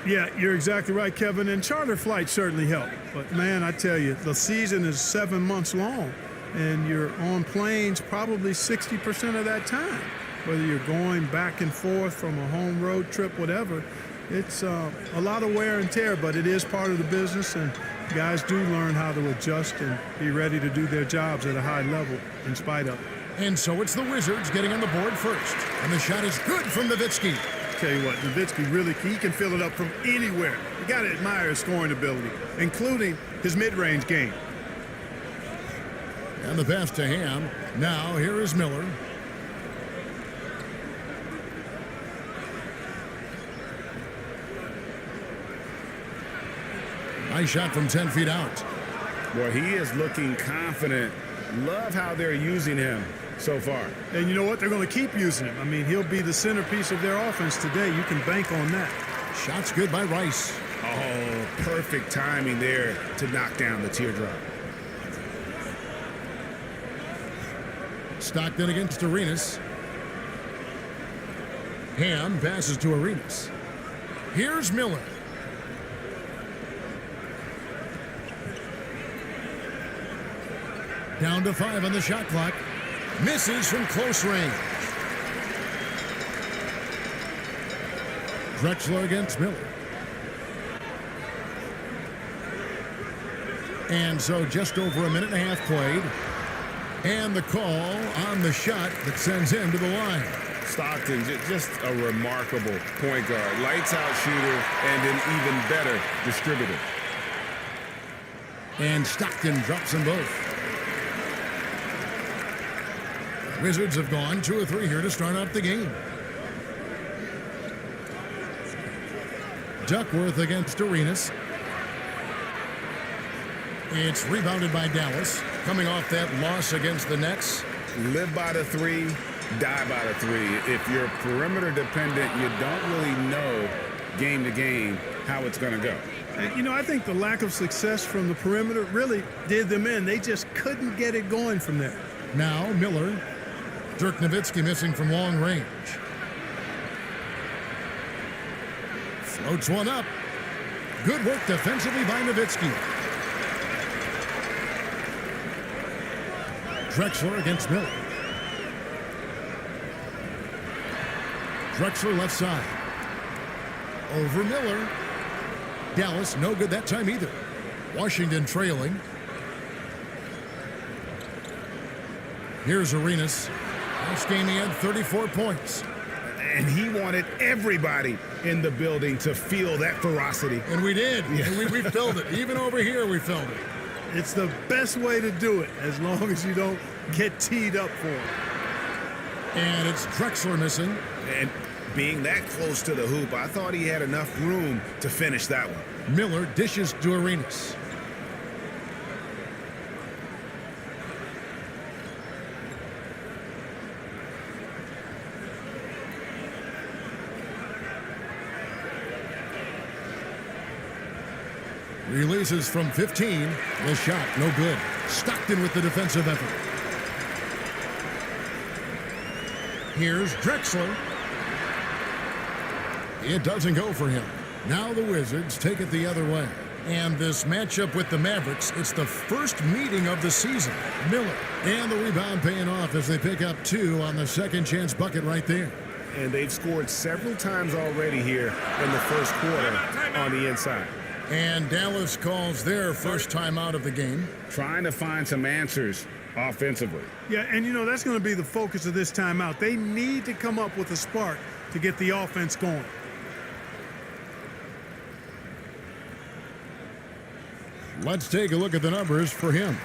Yeah, you're exactly right, Kevin. And charter flights certainly help. But, man, I tell you, the season is 7 months long. And you're on planes probably 60% of that time. Whether you're going back and forth from a home road trip, whatever. It's a lot of wear and tear, but it is part of the business. And guys do learn how to adjust and be ready to do their jobs at a high level in spite of it. And so it's the Wizards getting on the board first. And the shot is good from Nowitzki. Tell you what, Nowitzki really, he can fill it up from anywhere. You got to admire his scoring ability, including his mid-range game. And the pass to Ham. Now here is Miller. Nice shot from 10 feet out. Boy, he is looking confident. Love how they're using him so far. And you know what? They're going to keep using him. I mean, he'll be the centerpiece of their offense today. You can bank on that. Shot's good by Rice. Oh, perfect timing there to knock down the teardrop. Stockton against Arenas. Ham passes to Arenas. Here's Miller. Down to 5 on the shot clock. Misses from close range. Drexler against Miller. And so just over a minute and a half played. And the call on the shot that sends him to the line. Stockton, just a remarkable point guard. Lights out shooter and an even better distributor. And Stockton drops them both. Wizards have gone 2 or 3 here to start out the game. Duckworth against Arenas. It's rebounded by Dallas. Coming off that loss against the Nets. Live by the 3, die by the 3. If you're perimeter dependent, you don't really know game to game how it's going to go. And, you know, I think the lack of success from the perimeter really did them in. They just couldn't get it going from there. Now Miller. Dirk Nowitzki missing from long range. Floats one up. Good work defensively by Nowitzki. Drexler against Miller. Drexler left side. Over Miller. Dallas no good that time either. Washington trailing. Here's Arenas. Last game he had 34 points. And he wanted everybody in the building to feel that ferocity. And we did. Yeah. And we felt it. Even over here we felt it. It's the best way to do it, as long as you don't get teed up for it. And it's Drexler missing. And being that close to the hoop, I thought he had enough room to finish that one. Miller dishes to Arenas. Releases from 15. The shot, no good. Stockton with the defensive effort. Here's Drexler. It doesn't go for him. Now the Wizards take it the other way. And this matchup with the Mavericks, it's the first meeting of the season. Miller, and the rebound paying off as they pick up 2 on the second chance bucket right there. And they've scored several times already here in the first quarter on the inside. And Dallas calls their first time out of the game. Trying to find some answers offensively. Yeah, and you know, that's going to be the focus of this timeout. They need to come up with a spark to get the offense going. Let's take a look at the numbers for him.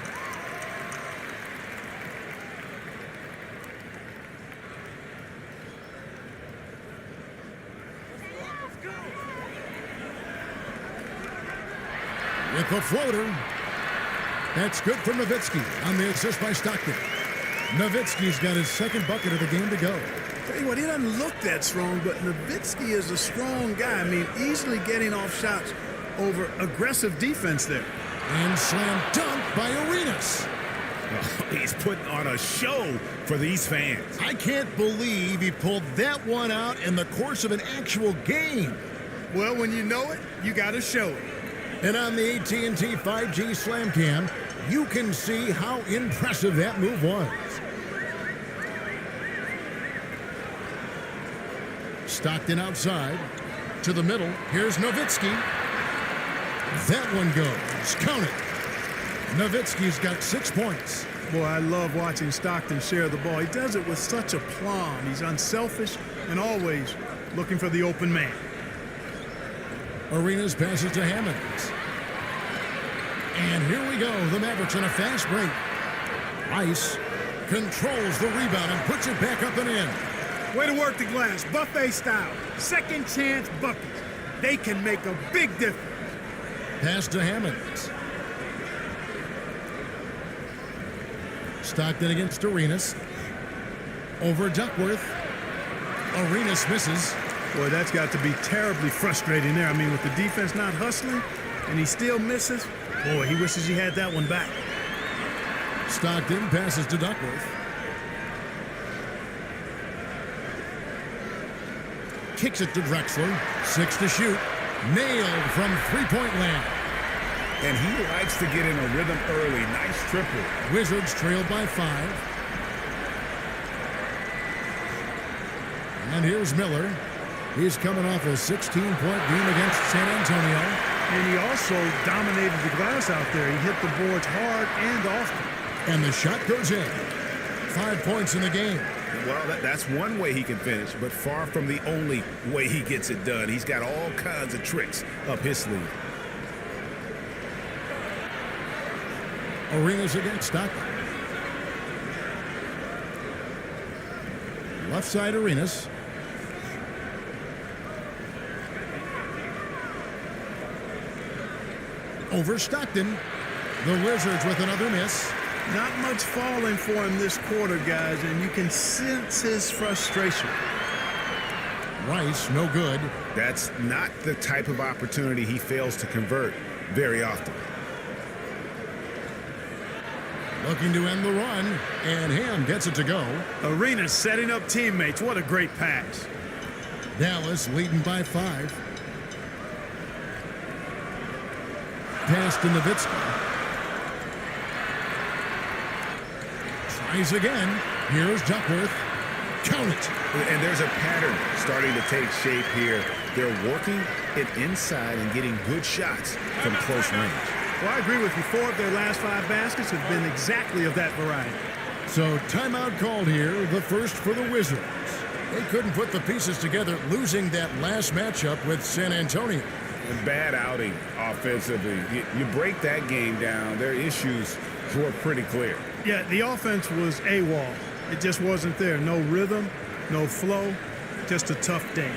With the floater. That's good for Nowitzki on the assist by Stockton. Nowitzki's got his second bucket of the game to go. Tell you what, he doesn't look that strong, but Nowitzki is a strong guy. I mean, easily getting off shots over aggressive defense there. And slam dunk by Arenas. Oh, he's putting on a show for these fans. I can't believe he pulled that one out in the course of an actual game. Well, when you know it, you got to show it. And on the AT&T 5G Slam Cam, you can see how impressive that move was. Stockton outside to the middle. Here's Nowitzki. That one goes. Count it. Nowitzki's got 6 points. Boy, I love watching Stockton share the ball. He does it with such aplomb. He's unselfish and always looking for the open man. Arenas passes to Hammonds. And here we go. The Mavericks in a fast break. Rice controls the rebound and puts it back up and in. Way to work the glass. Buffet style. Second chance buckets. They can make a big difference. Pass to Hammonds. Stockton against Arenas. Over Duckworth. Arenas misses. Boy, that's got to be terribly frustrating there. I mean, with the defense not hustling and he still misses, boy, he wishes he had that one back. Stockton passes to Duckworth. Kicks it to Drexler. 6 to shoot. Nailed from three-point land. And he likes to get in a rhythm early. Nice triple. Wizards trailed by 5. And here's Miller. He's coming off a 16-point game against San Antonio. And he also dominated the glass out there. He hit the boards hard and often. And the shot goes in. 5 points in the game. Well, that's one way he can finish, but far from the only way he gets it done. He's got all kinds of tricks up his sleeve. Arenas against Stockton. Left side Arenas. Over Stockton. The Wizards with another miss. Not much falling for him this quarter, guys, and you can sense his frustration. Rice, no good. That's not the type of opportunity he fails to convert very often. Looking to end the run, and Ham gets it to go. Arenas setting up teammates. What a great pass. Dallas leading by 5. Pass to Nowitzki. Tries again. Here's Duckworth. Count it. And there's a pattern starting to take shape here. They're working it inside and getting good shots from close range. Well, I agree with you. 4 of their last 5 baskets have been exactly of that variety. So timeout called here, the first for the Wizards. They couldn't put the pieces together, losing that last matchup with San Antonio. A bad outing offensively. You break that game down, their issues were pretty clear. Yeah, the offense was AWOL. It just wasn't there. No rhythm, no flow, just a tough day.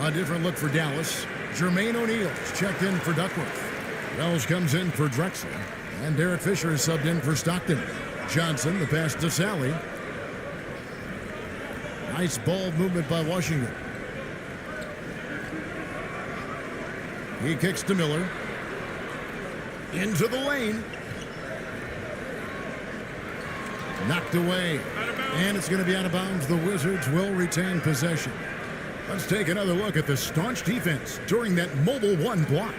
A different look for Dallas. Jermaine O'Neal's checked in for Duckworth. Wells comes in for Drexler. And Derek Fisher is subbed in for Stockton. Johnson, the pass to Sally. Nice ball movement by Washington. He kicks to Miller. Into the lane. Knocked away. And it's going to be out of bounds. The Wizards will retain possession. Let's take another look at the staunch defense during that Mobile One block.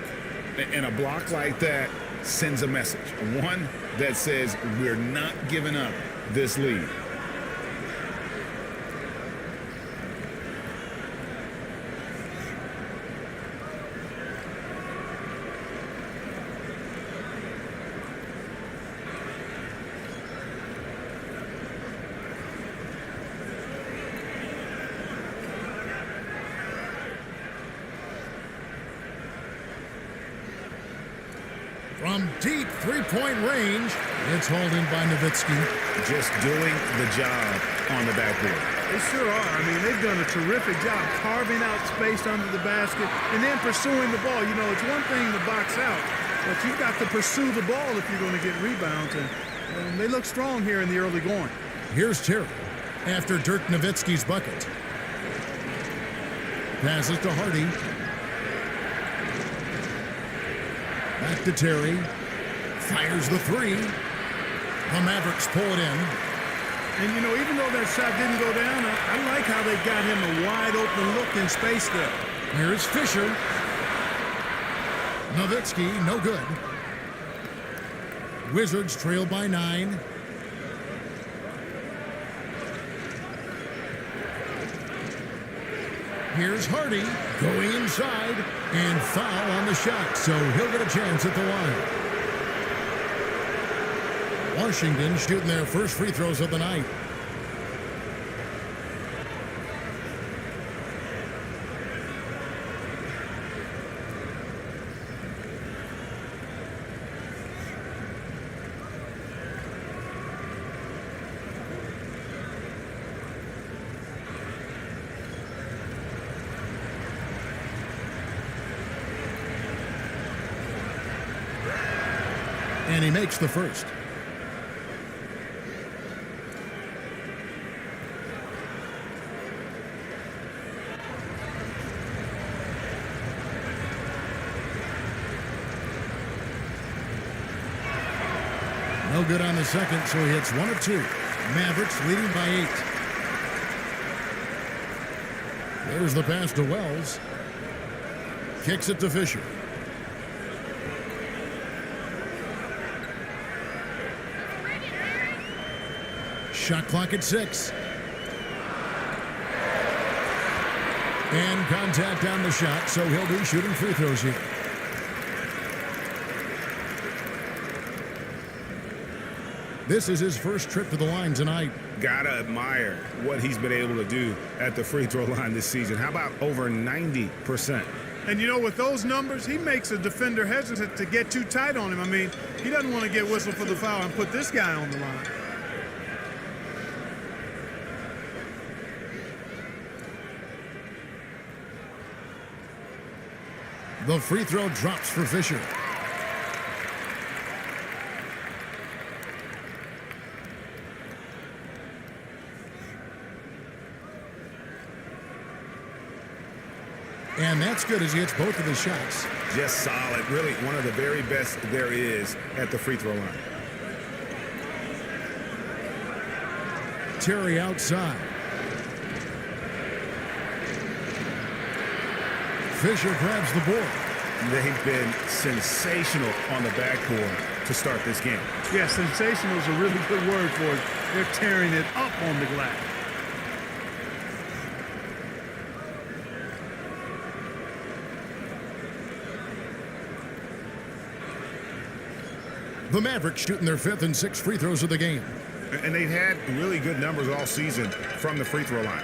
And a block like that sends a message. One that says we're not giving up this lead. From deep three-point range, it's hauled in by Nowitzki. Just doing the job on the backboard. They sure are. I mean, they've done a terrific job carving out space under the basket and then pursuing the ball. You know, it's one thing to box out, but you've got to pursue the ball if you're going to get rebounds, and they look strong here in the early going. Here's Terry after Dirk Nowitzki's bucket. Passes to Hardy. Back to Terry. Fires the three. The Mavericks pull it in. And, you know, even though that shot didn't go down, I like how they got him a wide-open look in space there. Here's Fisher. Nowitzki, no good. Wizards trail by 9. Here's Hardy going inside and foul on the shot, so he'll get a chance at the line. Washington shooting their first free throws of the night. And he makes the first. No good on the second, so he hits 1 of 2. Mavericks leading by 8. There's the pass to Wells. Kicks it to Fisher. Shot clock at 6. And contact on the shot, so he'll be shooting free throws here. This is his first trip to the line tonight. Gotta admire what he's been able to do at the free throw line this season. How about over 90%? And, you know, with those numbers, he makes a defender hesitant to get too tight on him. I mean, he doesn't want to get whistled for the foul and put this guy on the line. The free throw drops for Fisher. And that's good as he hits both of his shots. Just solid. Really one of the very best there is at the free throw line. Terry outside. Fisher grabs the board. They've been sensational on the backboard to start this game. Yeah, sensational is a really good word for it. They're tearing it up on the glass. The Mavericks shooting their 5th and 6th free throws of the game. And they've had really good numbers all season from the free throw line.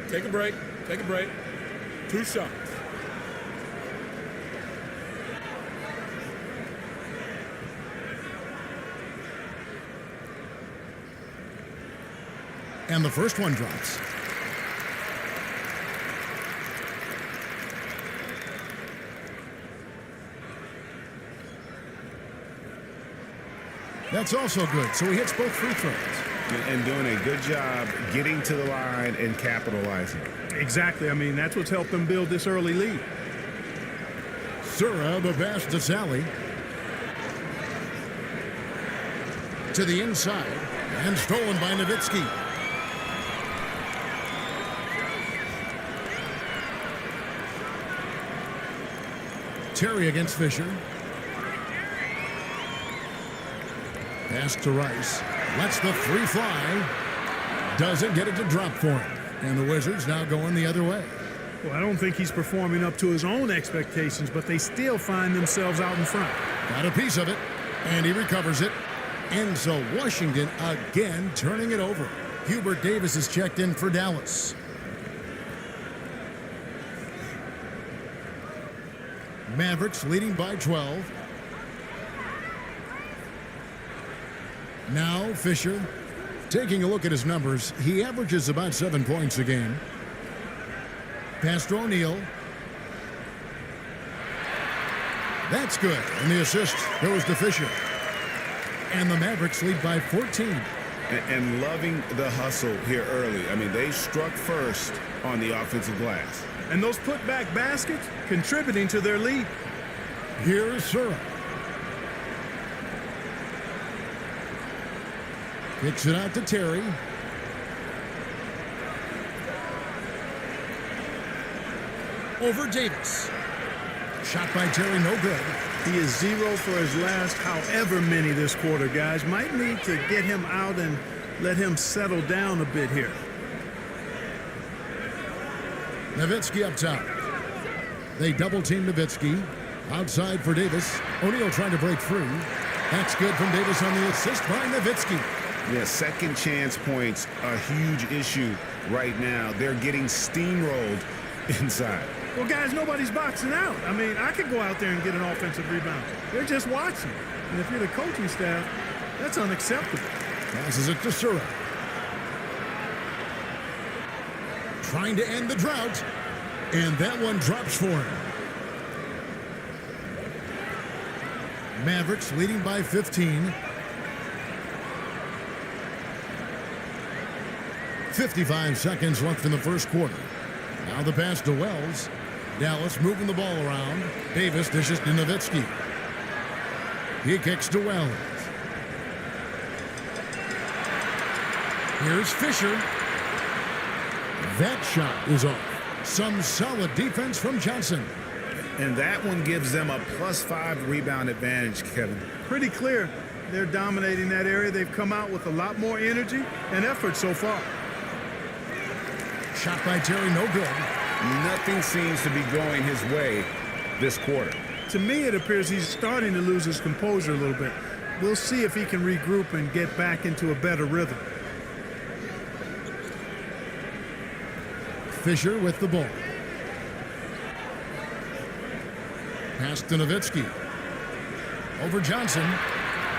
Take a break. Take a break. 2 shots. And the first one drops. That's also good, so he hits both free throws. And doing a good job getting to the line and capitalizing. Exactly. I mean, that's what's helped them build this early lead. Sura, the pass to Sally. To the inside, and stolen by Nowitzki. Terry against Fisher. Pass to Rice. Lets the three fly. Doesn't get it to drop for him. And the Wizards now going the other way. Well, I don't think he's performing up to his own expectations, but they still find themselves out in front. Got a piece of it, and he recovers it. And so Washington again turning it over. Hubert Davis is checked in for Dallas. Mavericks leading by 12. Now Fisher. Taking a look at his numbers, he averages about 7 points a game. Pass to O'Neal. That's good. And the assist goes to Fisher. And the Mavericks lead by 14. And loving the hustle here early. I mean, they struck first on the offensive glass. And those putback baskets contributing to their lead. Here is Sura. Kicks it out to Terry. Over Davis. Shot by Terry, no good. He is 0 for his last however many this quarter, guys. Might need to get him out and let him settle down a bit here. Nowitzki up top. They double-team Nowitzki. Outside for Davis. O'Neal trying to break free. That's good from Davis on the assist by Nowitzki. Yeah, second chance points, a huge issue right now. They're getting steamrolled inside. Well, guys, nobody's boxing out. I mean, I could go out there and get an offensive rebound. They're just watching. And if you're the coaching staff, that's unacceptable. Passes it to Sura. Trying to end the drought. And that one drops for him. Mavericks leading by 15. 55 seconds left in the first quarter. Now the pass to Wells. Dallas moving the ball around. Davis dishes to Nowitzki. He kicks to Wells. Here's Fisher. That shot is off. Some solid defense from Johnson. And that one gives them a +5 rebound advantage, Kevin. Pretty clear. They're dominating that area. They've come out with a lot more energy and effort so far. Shot by Terry, no good. Nothing seems to be going his way this quarter. To me, it appears he's starting to lose his composure a little bit. We'll see if he can regroup and get back into a better rhythm. Fisher with the ball. Pass to Nowitzki. Over Johnson.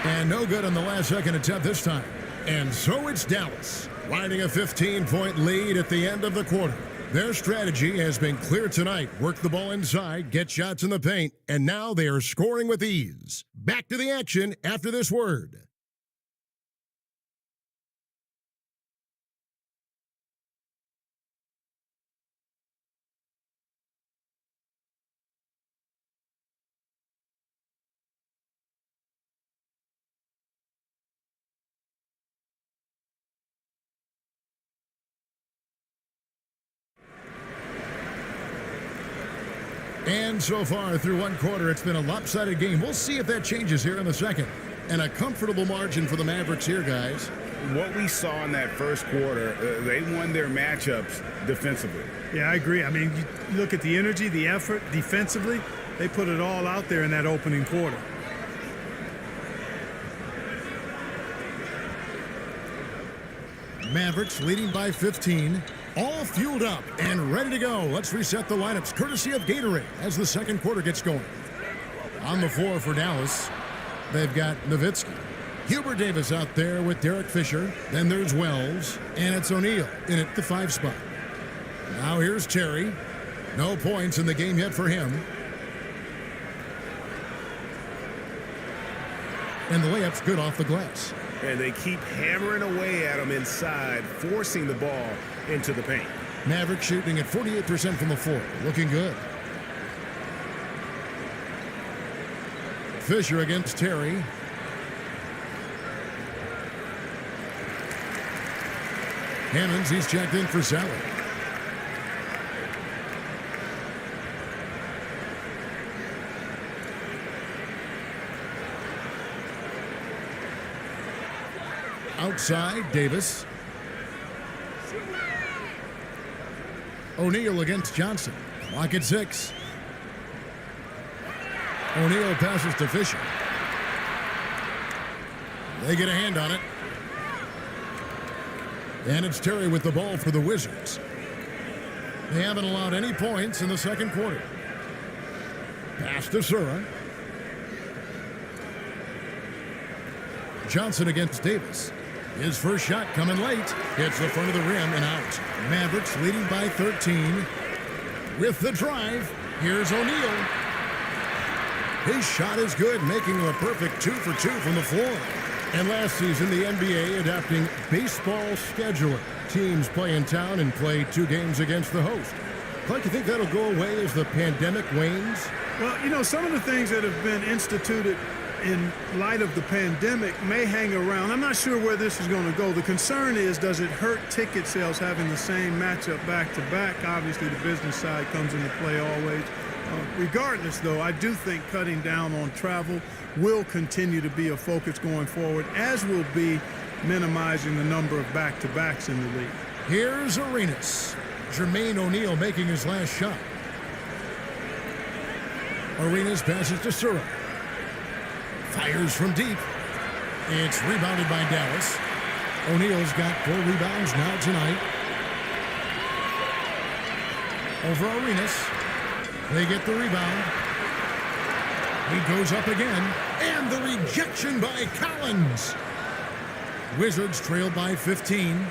And no good on the last second attempt this time. And so it's Dallas, riding a 15-point lead at the end of the quarter. Their strategy has been clear tonight. Work the ball inside, get shots in the paint, and now they are scoring with ease. Back to the action after this word. And so far through one quarter, it's been a lopsided game. We'll see if that changes here in the second. And a comfortable margin for the Mavericks here, guys. What we saw in that first quarter, they won their matchups defensively. Yeah, I agree. I mean, you look at the energy, the effort defensively, they put it all out there in that opening quarter. Mavericks leading by 15. All fueled up and ready to go. Let's reset the lineups courtesy of Gatorade as the second quarter gets going. On the floor for Dallas, they've got Nowitzki. Hubert Davis out there with Derek Fisher. Then there's Wells, and it's O'Neal in at the 5 spot. Now here's Terry. No points in the game yet for him. And the layup's good off the glass. And they keep hammering away at him inside, forcing the ball into the paint. Maverick shooting at 48% from the floor. Looking good. Fisher against Terry. Hammonds, he's checked in for Sally. Outside, Davis. O'Neal against Johnson. Clock at 6. O'Neal passes to Fisher. They get a hand on it. And it's Terry with the ball for the Wizards. They haven't allowed any points in the second quarter. Pass to Sura. Johnson against Davis. His first shot coming late. Hits the front of the rim and out. Mavericks leading by 13. With the drive, here's O'Neal. His shot is good, making a perfect 2 for 2 from the floor. And last season, the NBA adapting baseball scheduling. Teams play in town and play 2 games against the host. Clark, you think that'll go away as the pandemic wanes? Well, you know, some of the things that have been instituted in light of the pandemic may hang around. I'm not sure where this is going to go. The concern is, does it hurt ticket sales having the same matchup back-to-back? Obviously, the business side comes into play always. Regardless, though, I do think cutting down on travel will continue to be a focus going forward, as will be minimizing the number of back-to-backs in the league. Here's Arenas. Jermaine O'Neal making his last shot. Arenas passes to Sura. Fires from deep. It's rebounded by Dallas. O'Neal's got 4 rebounds now tonight. Over Arenas. They get the rebound. He goes up again. And the rejection by Collins. Wizards trail by 15.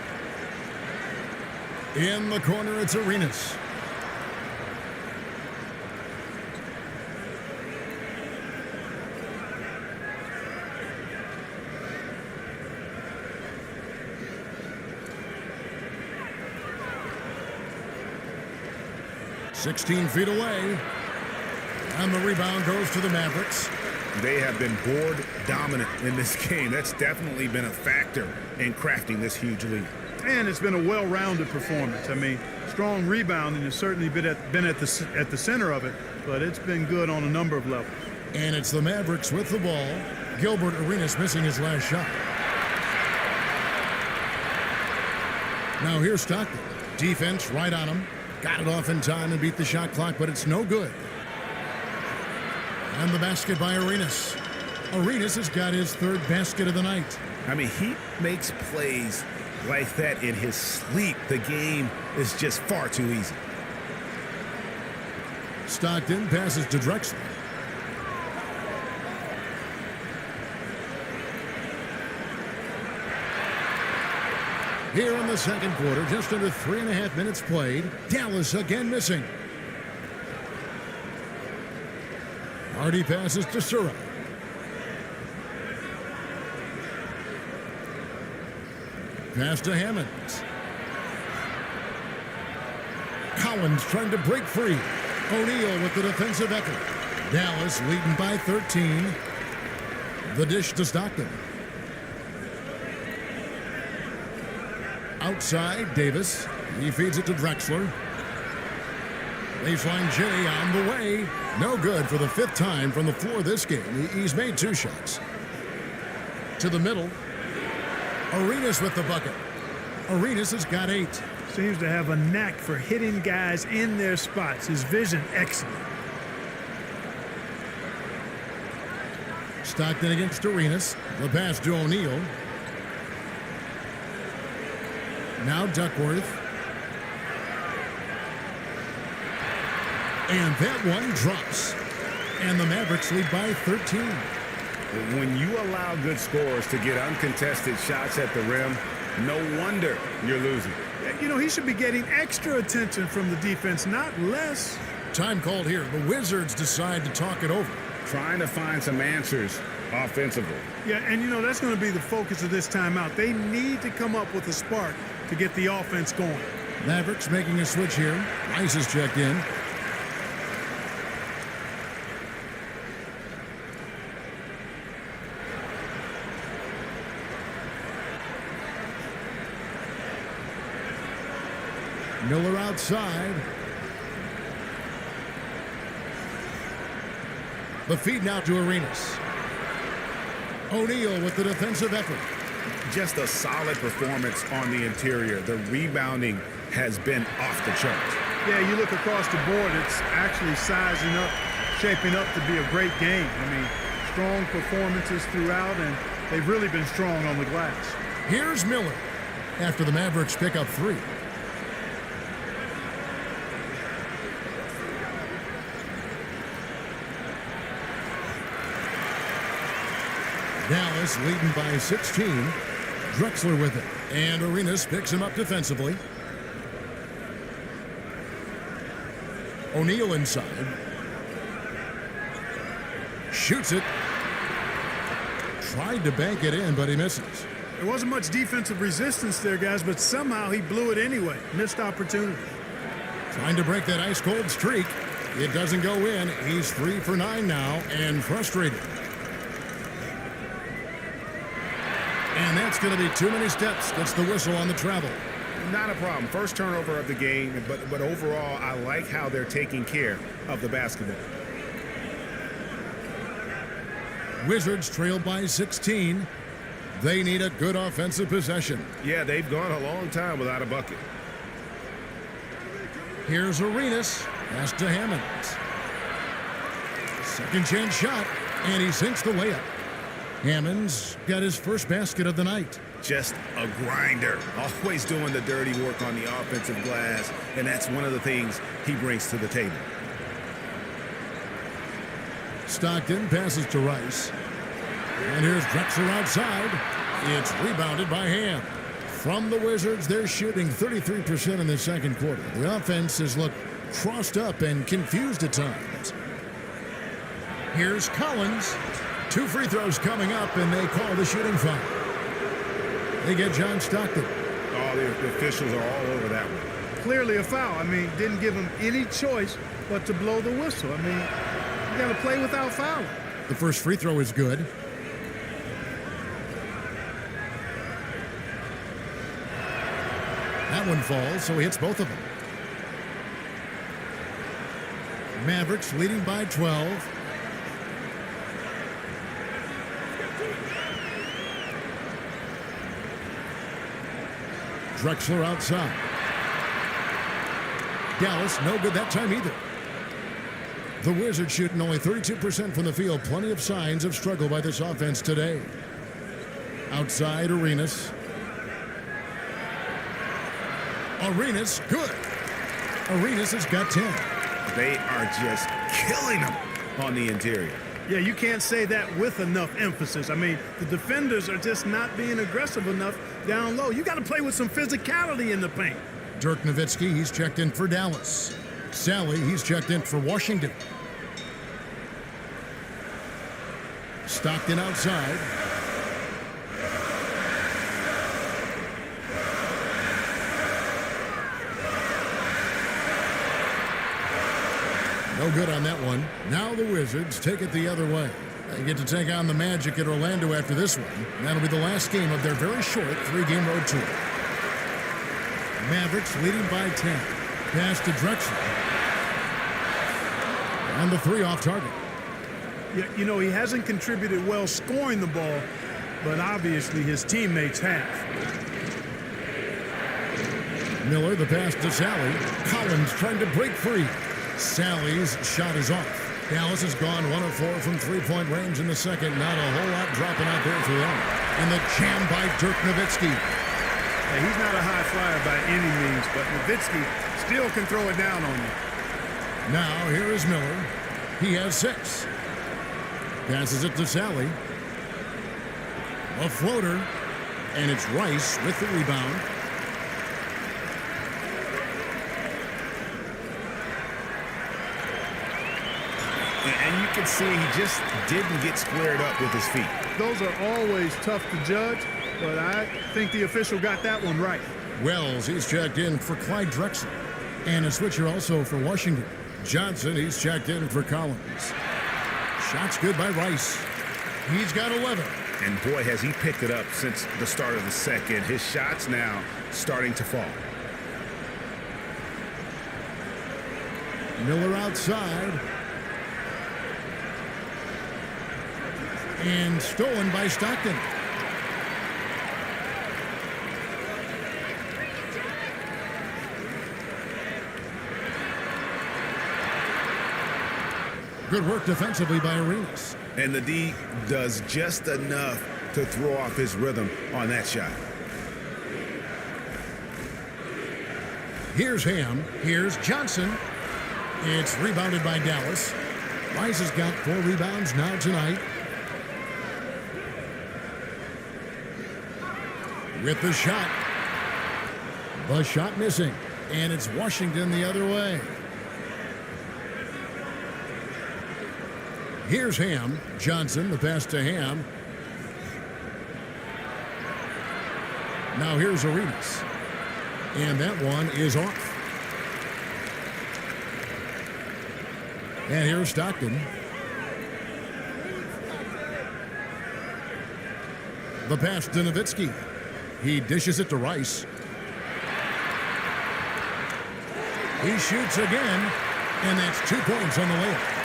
In the corner, it's Arenas. "16 feet away. And the rebound goes to the Mavericks. They have been board dominant in this game. That's definitely been a factor in crafting this huge lead. And it's been a well-rounded performance. I mean, strong rebounding has certainly been at the center of it, but it's been good on a number of levels. And it's the Mavericks with the ball. Gilbert Arenas missing his last shot. Now here's Stockton. Defense right on him. Got it off in time and beat the shot clock, but it's no good. And the basket by Arenas. Arenas has got his 3rd basket of the night. I mean, he makes plays like that in his sleep. The game is just far too easy. Stockton passes to Drexler. Here in the second quarter, just under 3.5 minutes played. Dallas again missing. Hardy passes to Sura. Pass to Hammonds. Collins trying to break free. O'Neal with the defensive effort. Dallas leading by 13. The dish to Stockton. Outside, Davis. He feeds it to Drexler. Baseline J on the way. No good for the 5th time from the floor this game. He's made 2 shots. To the middle. Arenas with the bucket. Arenas has got 8. Seems to have a knack for hitting guys in their spots. His vision, excellent. Stockton against Arenas. The pass to O'Neal. Now Duckworth. And that one drops. And the Mavericks lead by 13. When you allow good scorers to get uncontested shots at the rim, no wonder you're losing. You know, he should be getting extra attention from the defense, not less. Time called here. The Wizards decide to talk it over. Trying to find some answers offensively. Yeah, and you know, that's going to be the focus of this timeout. They need to come up with a spark to get the offense going. Mavericks making a switch here. Rice is checked in. Miller outside. The feed now to Arenas. O'Neal with the defensive effort. just a solid performance on the interior. The rebounding has been off the charts. Yeah, you look across the board, it's actually sizing up, shaping up to be a great game. I mean, strong performances throughout, and they've really been strong on the glass. Here's Miller after the Mavericks pick up 3. Dallas leading by 16. Drexler with it. And Arenas picks him up defensively. O'Neal inside. Shoots it. Tried to bank it in, but he misses. There wasn't much defensive resistance there, guys, but somehow he blew it anyway. Missed opportunity. Trying to break that ice-cold streak. It doesn't go in. He's 3 for 9 now and frustrated. And that's going to be too many steps. Gets the whistle on the travel. Not a problem. First turnover of the game, but overall, I like how they're taking care of the basketball. Wizards trail by 16. They need a good offensive possession. Yeah, they've gone a long time without a bucket. Here's Arenas. Pass to Hammonds. Second chance shot, and he sinks the layup. Hammonds got his first basket of the night. Just a grinder, always doing the dirty work on the offensive glass, and that's one of the things he brings to the table. Stockton passes to Rice. And here's Drexler outside. It's rebounded by Ham. From the Wizards, they're shooting 33% in the second quarter. The offense has looked crossed up and confused at times. Here's Collins. 2 free throws coming up, and they call the shooting foul. They get John Stockton. Oh, the officials are all over that one. Clearly a foul. I mean, didn't give him any choice but to blow the whistle. I mean, you got to play without fouling. The first free throw is good. That one falls, so he hits both of them. Mavericks leading by 12. Drexler outside. Dallas, no good that time either. The Wizards shooting only 32% from the field. Plenty of signs of struggle by this offense today. Outside, Arenas. Arenas, good. Arenas has got 10. They are just killing them on the interior. Yeah, you can't say that with enough emphasis. I mean, the defenders are just not being aggressive enough down low. You got to play with some physicality in the paint. Dirk Nowitzki, he's checked in for Dallas. Sally, he's checked in for Washington. Stockton outside. No good on that one. Now the Wizards take it the other way. They get to take on the Magic at Orlando after this one. That'll be the last game of their very short 3-game road tour. Mavericks leading by 10. Pass to Drexler. And the 3 off target. Yeah, you know, he hasn't contributed well scoring the ball, but obviously his teammates have. Miller, the pass to Sally. Collins trying to break free. Sally's shot is off. Dallas has gone 1 of 4 from three-point range in the second. Not a whole lot dropping out there for them. And the jam by Dirk Nowitzki. Hey, he's not a high flyer by any means, but Nowitzki still can throw it down on you. Now here is Miller. He has 6. Passes it to Sally. A floater. And it's Rice with the rebound. And you can see he just didn't get squared up with his feet. Those are always tough to judge, but I think the official got that one right. Wells, he's checked in for Clyde Drexler. And a switcher also for Washington. Johnson, he's checked in for Collins. Shots good by Rice. He's got 11. And boy, has he picked it up since the start of the second. His shots now starting to fall. Miller outside. And stolen by Stockton. Good work defensively by Arenas. And the D does just enough to throw off his rhythm on that shot. Here's Ham. Here's Johnson. It's rebounded by Dallas. Rice has got 4 rebounds now tonight. With the shot. The shot missing. And it's Washington the other way. Here's Ham. Johnson, the pass to Ham. Now here's Arenas. And that one is off. And here's Stockton. The pass to Nowitzki. He dishes it to Rice. He shoots again, and that's 2 points on the layup.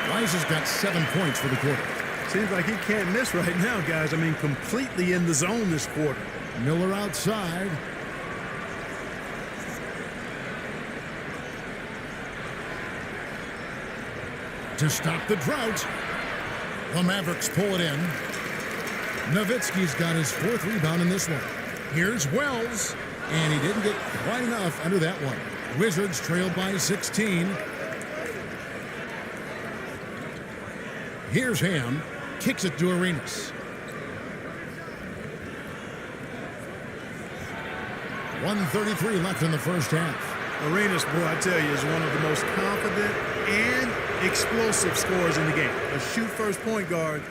Rice has got 7 points for the quarter. Seems like he can't miss right now, guys. I mean, completely in the zone this quarter. Miller outside. To stop the drought, the Mavericks pull it in. Nowitzki's got his 4th rebound in this one. Here's Wells, and he didn't get quite enough under that one. Wizards trailed by 16. Here's Ham, kicks it to Arenas. 1:33 left in the first half. Arenas, boy, I tell you, is one of the most confident and explosive scorers in the game. A shoot-first point guard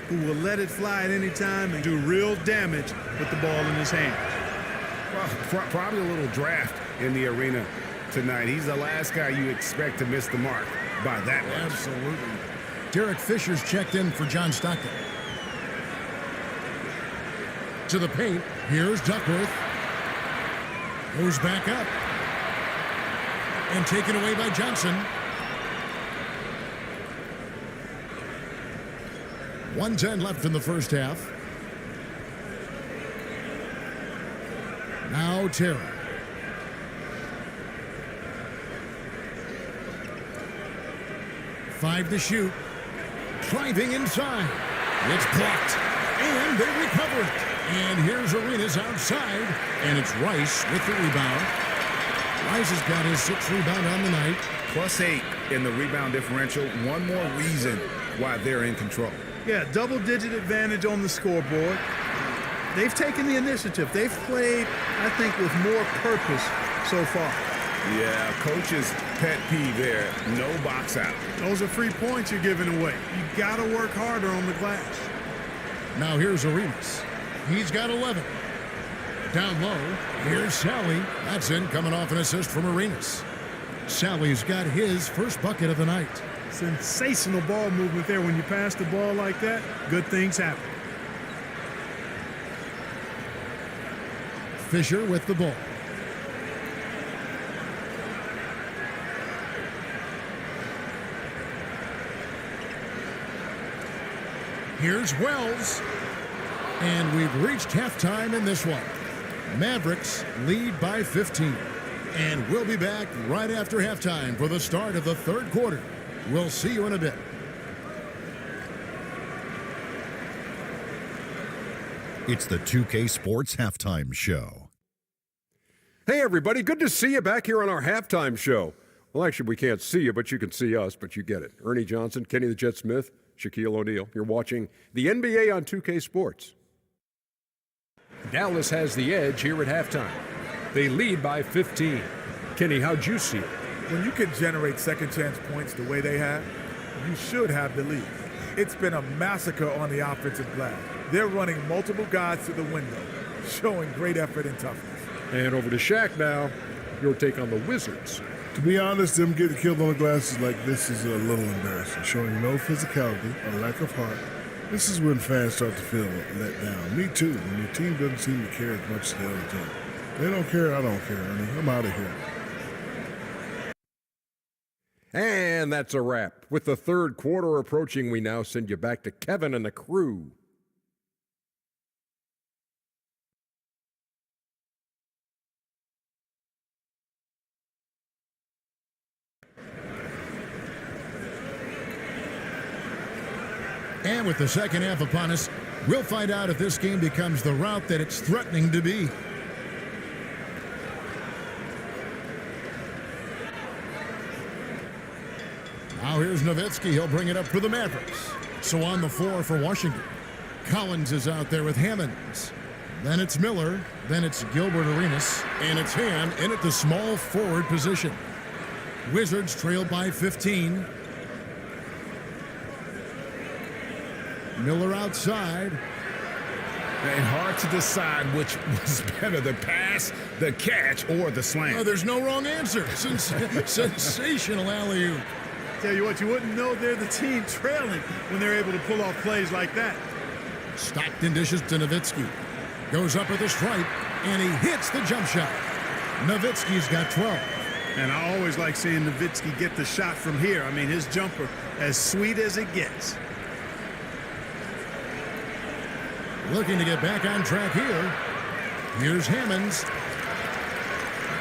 who will let it fly at any time and do real damage with the ball in his hands. Well, probably a little draft in the arena tonight. He's the last guy you expect to miss the mark by that much. Absolutely. Derek Fisher's checked in for John Stockton. To the paint. Here's Duckworth. Goes back up. And taken away by Johnson. 1:10 left in the first half. Now Terry. Five to shoot. Driving inside. It's blocked. And they recover it. And here's Arenas outside. And it's Rice with the rebound. Rice has got his 6th rebound on the night. +8 in the rebound differential. One more reason why they're in control. Yeah, double-digit advantage on the scoreboard. They've taken the initiative. They've played, I think, with more purpose so far. Yeah, coach's pet peeve there. No box out. Those are free points you're giving away. You got to work harder on the glass. Now here's Arenas. He's got 11. Down low, here's Sally. That's in, coming off an assist from Arenas. Sally's got his first bucket of the night. Sensational ball movement there. When you pass the ball like that, good things happen. Fisher with the ball. Here's Wells. And we've reached halftime in this one. Mavericks lead by 15. And we'll be back right after halftime for the start of the third quarter. We'll see you in a bit. It's the 2K Sports Halftime Show. Hey, everybody. Good to see you back here on our halftime show. Well, actually, we can't see you, but you can see us, but you get it. Ernie Johnson, Kenny the Jet Smith, Shaquille O'Neal. You're watching the NBA on 2K Sports. Dallas has the edge here at halftime. They lead by 15. Kenny, how'd you see it? When you can generate second chance points the way they have, you should have the lead. It's been a massacre on the offensive glass. They're running multiple guys to the window, showing great effort and toughness. And over to Shaq now. Your take on the Wizards. To be honest, them getting killed on the glass is like this is a little embarrassing, showing no physicality, a lack of heart. This is when fans start to feel let down. Me too. When your team doesn't seem to care as much as the other team. They don't care, I don't care, Ernie. I'm out of here. And that's a wrap. With the third quarter approaching, we now send you back to Kevin and the crew. And with the second half upon us, we'll find out if this game becomes the rout that it's threatening to be. Now here's Nowitzki. He'll bring it up for the Mavericks. So on the floor for Washington, Collins is out there with Hammonds. Then it's Miller. Then it's Gilbert Arenas. And it's Ham in at the small forward position. Wizards trail by 15. Miller outside. And hard to decide which was better, the pass, the catch, or the slam. Oh, there's no wrong answer. Sensational alley-oop. Tell you what, you wouldn't know they're the team trailing when they're able to pull off plays like that. Stockton dishes to Nowitzki. Goes up at the stripe, and he hits the jump shot. Nowitzki's got 12. And I always like seeing Nowitzki get the shot from here. I mean, his jumper, as sweet as it gets. Looking to get back on track here. Here's Hammonds.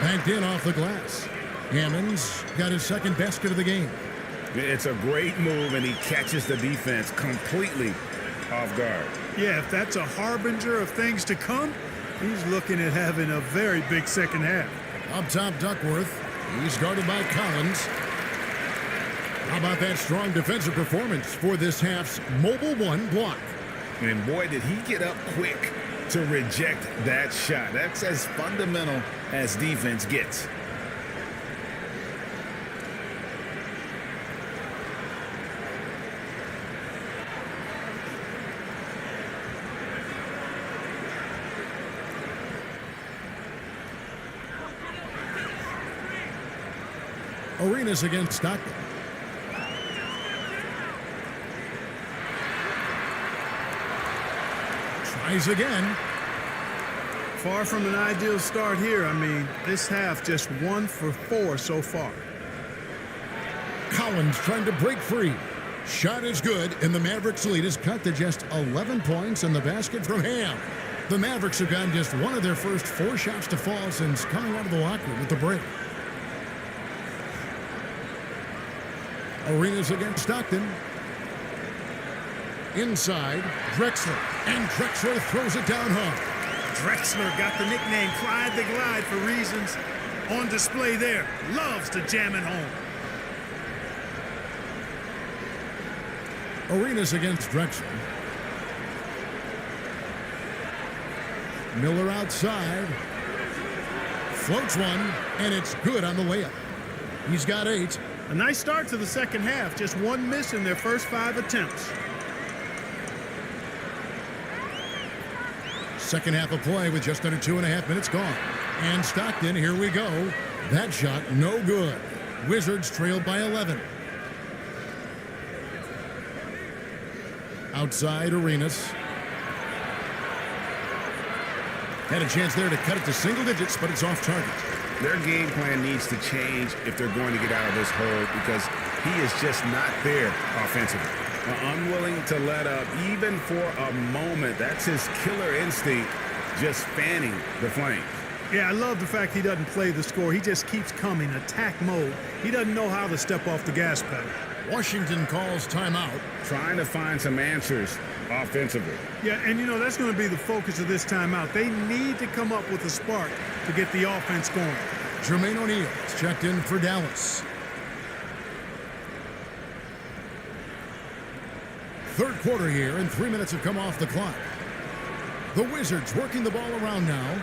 Banked in off the glass. Hammonds got his second basket of the game. It's a great move, and he catches the defense completely off guard. Yeah, if that's a harbinger of things to come, he's looking at having a very big second half. Up top, Duckworth. He's guarded by Collins. How about that strong defensive performance for this half's Mobile One block? And boy, did he get up quick to reject that shot. That's as fundamental as defense gets. Arenas against Stockton. Tries again. Far from an ideal start here. I mean, this half just 1 for 4 so far. Collins trying to break free. Shot is good, and the Mavericks lead is cut to just 11 points in the basket from Ham. The Mavericks have gotten just one of their first 4 shots to fall since coming out of the locker room with the break. Arenas against Stockton. Inside, Drexler. And Drexler throws it down hard. Drexler got the nickname Clyde the Glide for reasons on display there. Loves to jam it home. Arenas against Drexler. Miller outside. Floats one, and it's good on the layup. He's got 8. A nice start to the second half. Just 1 miss in their first 5 attempts. Second half of play with just under 2.5 minutes gone. And Stockton, here we go. That shot, no good. Wizards trailed by 11. Outside, Arenas. Had a chance there to cut it to single digits, but it's off target. Their game plan needs to change if they're going to get out of this hole, because he is just not there offensively. Unwilling to let up even for a moment. That's his killer instinct, just fanning the flame. Yeah, I love the fact he doesn't play the score. He just keeps coming, attack mode. He doesn't know how to step off the gas pedal. Washington calls timeout. Trying to find some answers offensively. Yeah, and you know, that's going to be the focus of this timeout. They need to come up with a spark to get the offense going. Jermaine O'Neal is checked in for Dallas. Third quarter here, and 3 minutes have come off the clock. The Wizards working the ball around now.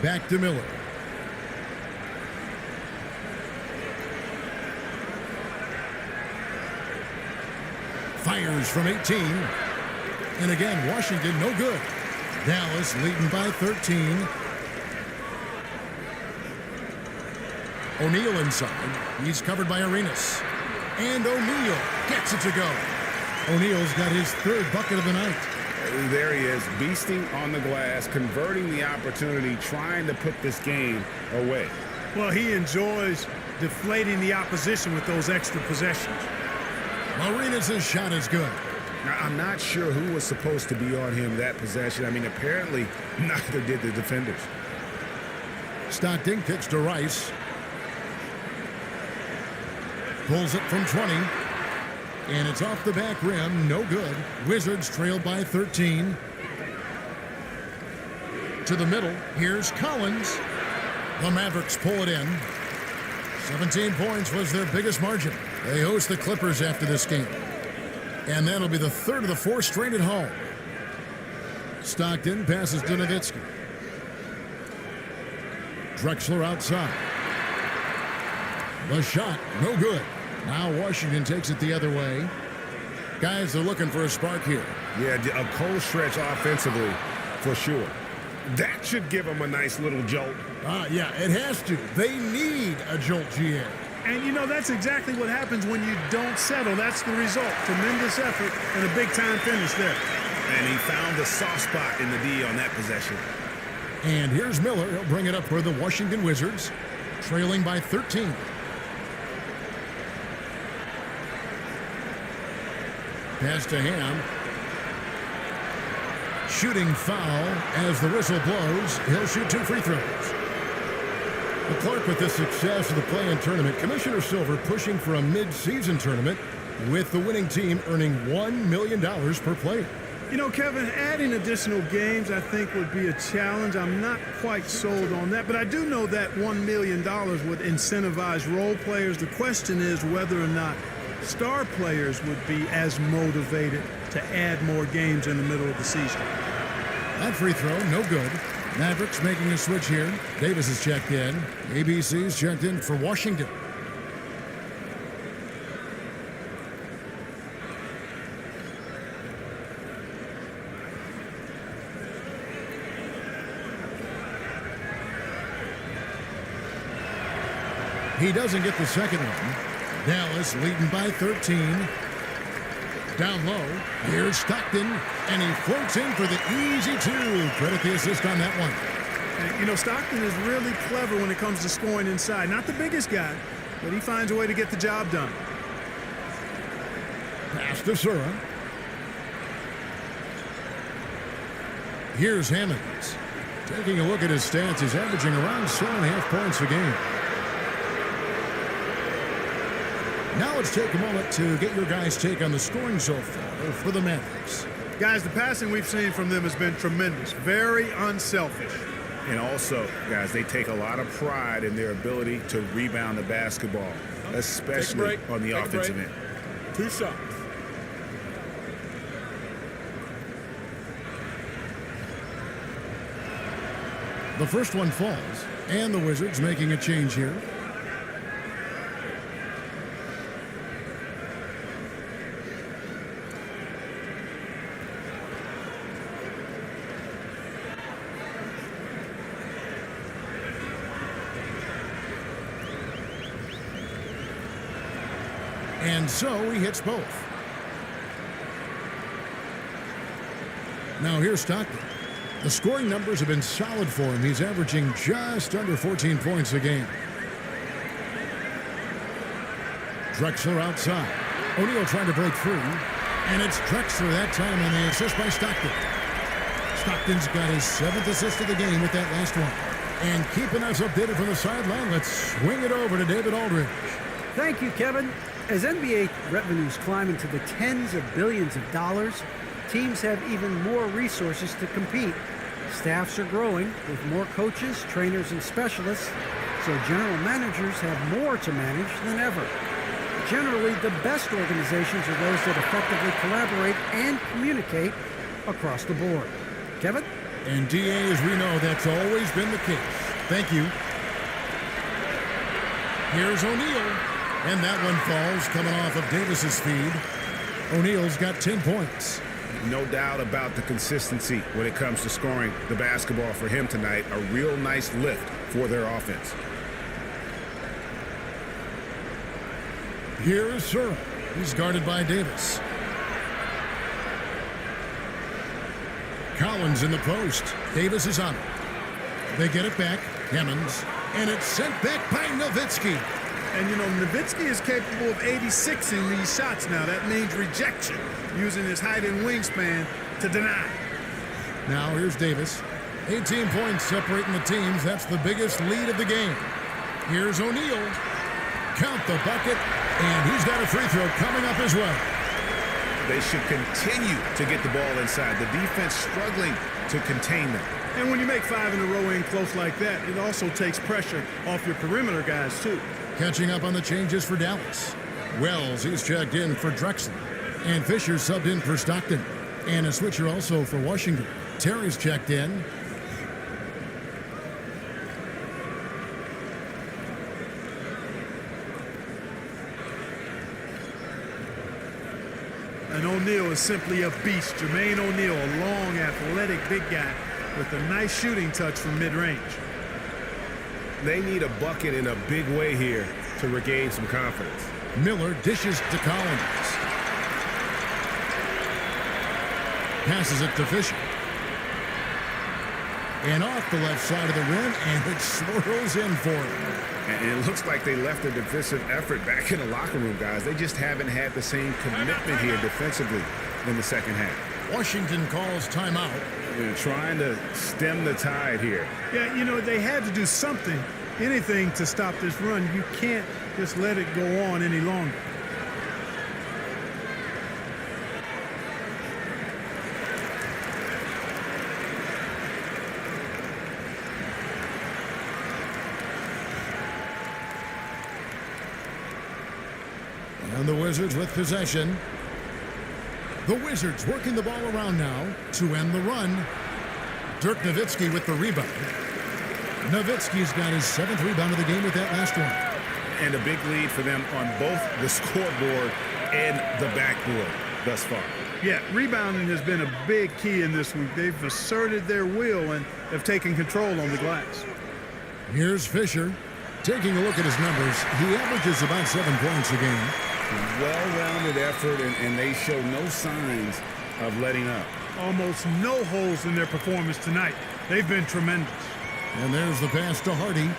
Back to Miller. Fires from 18. And again, Washington no good. Dallas leading by 13. O'Neal inside. He's covered by Arenas. And O'Neal gets it to go. O'Neal's got his 3rd bucket of the night. There he is, beasting on the glass, converting the opportunity, trying to put this game away. Well, he enjoys deflating the opposition with those extra possessions. Arenas' shot is good. Now, I'm not sure who was supposed to be on him that possession. I mean, apparently neither did the defenders. Stockton kicks to Rice. Pulls it from 20. And it's off the back rim, no good. Wizards trailed by 13. To the middle, here's Collins. The Mavericks pull it in. 17 points was their biggest margin. They host the Clippers after this game. And that'll be the third of the four straight at home. Stockton passes to Nowitzki. Drexler outside. The shot, no good. Now Washington takes it the other way. Guys are looking for a spark here. Yeah, a cold stretch offensively, for sure. That should give them a nice little jolt. Yeah, it has to. They need a jolt, GA. And, you know, that's exactly what happens when you don't settle. That's the result. Tremendous effort and a big-time finish there. And he found the soft spot in the D on that possession. And here's Miller. He'll bring it up for the Washington Wizards, trailing by 13. Pass to Ham. Shooting foul as the whistle blows. He'll shoot 2 free throws. Well, Clark, with the success of the play-in tournament, Commissioner Silver pushing for a mid-season tournament with the winning team earning $1 million per player. You know, Kevin, adding additional games I think would be a challenge. I'm not quite sold on that, but I do know that $1 million would incentivize role players. The question is whether or not star players would be as motivated to add more games in the middle of the season. That free throw, no good. Mavericks making a switch here. Davis is checked in. ABC's checked in for Washington. He doesn't get the second one. Dallas leading by 13. Down low, here's Stockton, and he floats in for the easy 2. Credit the assist on that one. And, you know, Stockton is really clever when it comes to scoring inside. Not the biggest guy, but he finds a way to get the job done. Pass to Sura. Here's Hammonds. Taking a look at his stats, he's averaging around 7.5 points a game. Now let's take a moment to get your guys' take on the scoring so far for the Mavericks. Guys, the passing we've seen from them has been tremendous. Very unselfish. And also, guys, they take a lot of pride in their ability to rebound the basketball, especially on the offensive end. 2 shots. The first one falls, and the Wizards making a change here. And so he hits both. Now here's Stockton. The scoring numbers have been solid for him. He's averaging just under 14 points a game. Drexler outside. O'Neal trying to break free. And it's Drexler that time on the assist by Stockton. Stockton's got his 7th assist of the game with that last one. And keeping us updated from the sideline, let's swing it over to David Aldridge. Thank you, Kevin. As NBA revenues climb into the tens of billions of dollars, teams have even more resources to compete. Staffs are growing with more coaches, trainers, and specialists, so general managers have more to manage than ever. Generally, the best organizations are those that effectively collaborate and communicate across the board. Kevin? And DA, as we know, that's always been the case. Thank you. Here's O'Neal. And that one falls, coming off of Davis's feed. O'Neal's got 10 points. No doubt about the consistency when it comes to scoring the basketball for him tonight. A real nice lift for their offense. Here is Sura. He's guarded by Davis. Collins in the post. Davis is on it. They get it back. Hammonds. And it's sent back by Nowitzki. And, you know, Nowitzki is capable of 86ing these shots now. That means rejection, using his height and wingspan to deny. Now here's Davis. 18 points separating the teams. That's the biggest lead of the game. Here's O'Neal. Count the bucket. And he's got a free throw coming up as well. They should continue to get the ball inside. The defense struggling to contain them. And when you make 5 in a row in close like that, it also takes pressure off your perimeter guys, too. Catching up on the changes for Dallas. Wells, he's checked in for Drexler. And Fisher subbed in for Stockton. And a switcher also for Washington. Terry's checked in. And O'Neal is simply a beast. Jermaine O'Neal, a long, athletic, big guy with a nice shooting touch from mid-range. They need a bucket in a big way here to regain some confidence. Miller dishes to Collins. Passes it to Fisher. And off the left side of the rim, and it swirls in for him. And it looks like they left their defensive effort back in the locker room, guys. They just haven't had the same commitment here defensively in the second half. Washington calls timeout. They're trying to stem the tide here. Yeah, you know, they had to do something, anything to stop this run. You can't just let it go on any longer. And the Wizards with possession. The Wizards working the ball around now to end the run. Dirk Nowitzki with the rebound. Nowitzki's got his 7th rebound of the game with that last one. And a big lead for them on both the scoreboard and the backboard thus far. Yeah, rebounding has been a big key in this week. They've asserted their will and have taken control on the glass. Here's Fisher. Taking a look at his numbers, he averages about 7 points a game. Well-rounded effort, and they show no signs of letting up. Almost no holes in their performance tonight. They've been tremendous. And there's the pass to Hardy.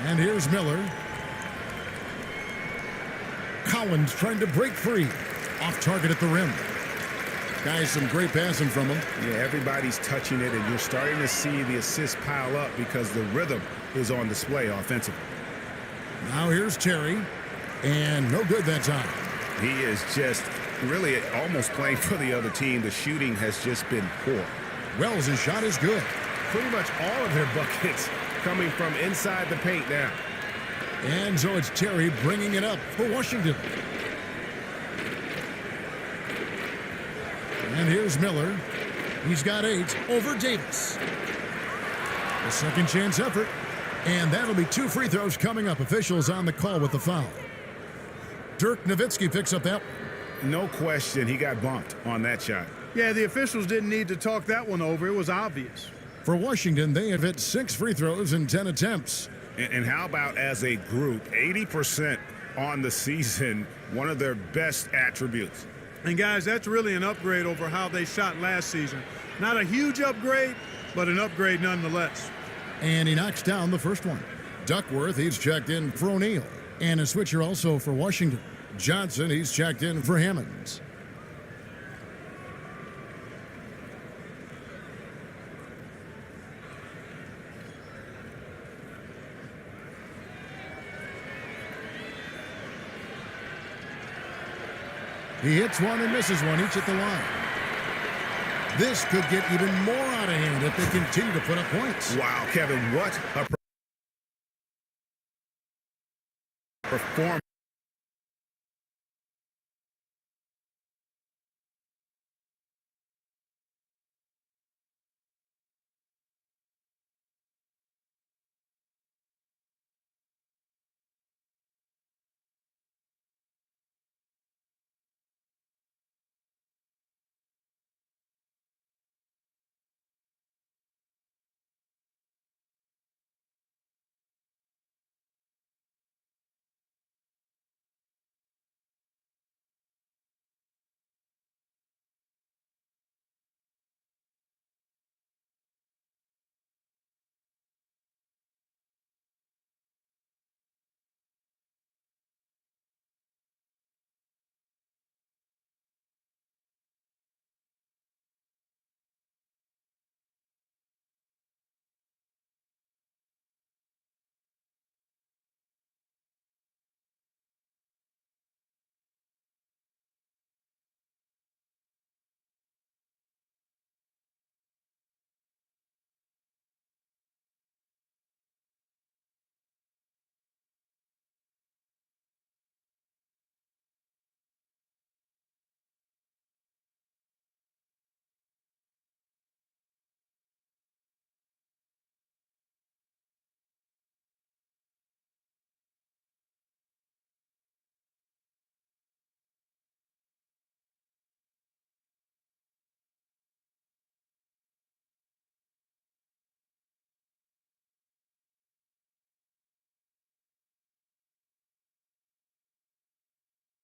And here's Miller. Collins trying to break free. Off target at the rim. Guys, some great passing from him. Yeah, everybody's touching it, and you're starting to see the assists pile up because the rhythm is on display offensively. Now here's Terry. And no good that time. He is just really almost playing for the other team. The shooting has just been poor. Wells' shot is good. Pretty much all of their buckets coming from inside the paint now. And so it's Terry bringing it up for Washington. And here's Miller. He's got 8 over Davis. A second chance effort. And that'll be 2 free throws coming up. Officials on the call with the foul. Dirk Nowitzki picks up that one. No question, he got bumped on that shot. Yeah, the officials didn't need to talk that one over. It was obvious. For Washington, they have hit 6 free throws in 10 attempts. And how about as a group, 80% on the season, one of their best attributes. And guys, that's really an upgrade over how they shot last season. Not a huge upgrade, but an upgrade nonetheless. And he knocks down the first one. Duckworth, he's checked in for O'Neal. And a switcher also for Washington. Johnson, he's checked in for Hammonds. He hits one and misses one, each at the line. This could get even more out of hand if they continue to put up points. Wow, Kevin, what a performance.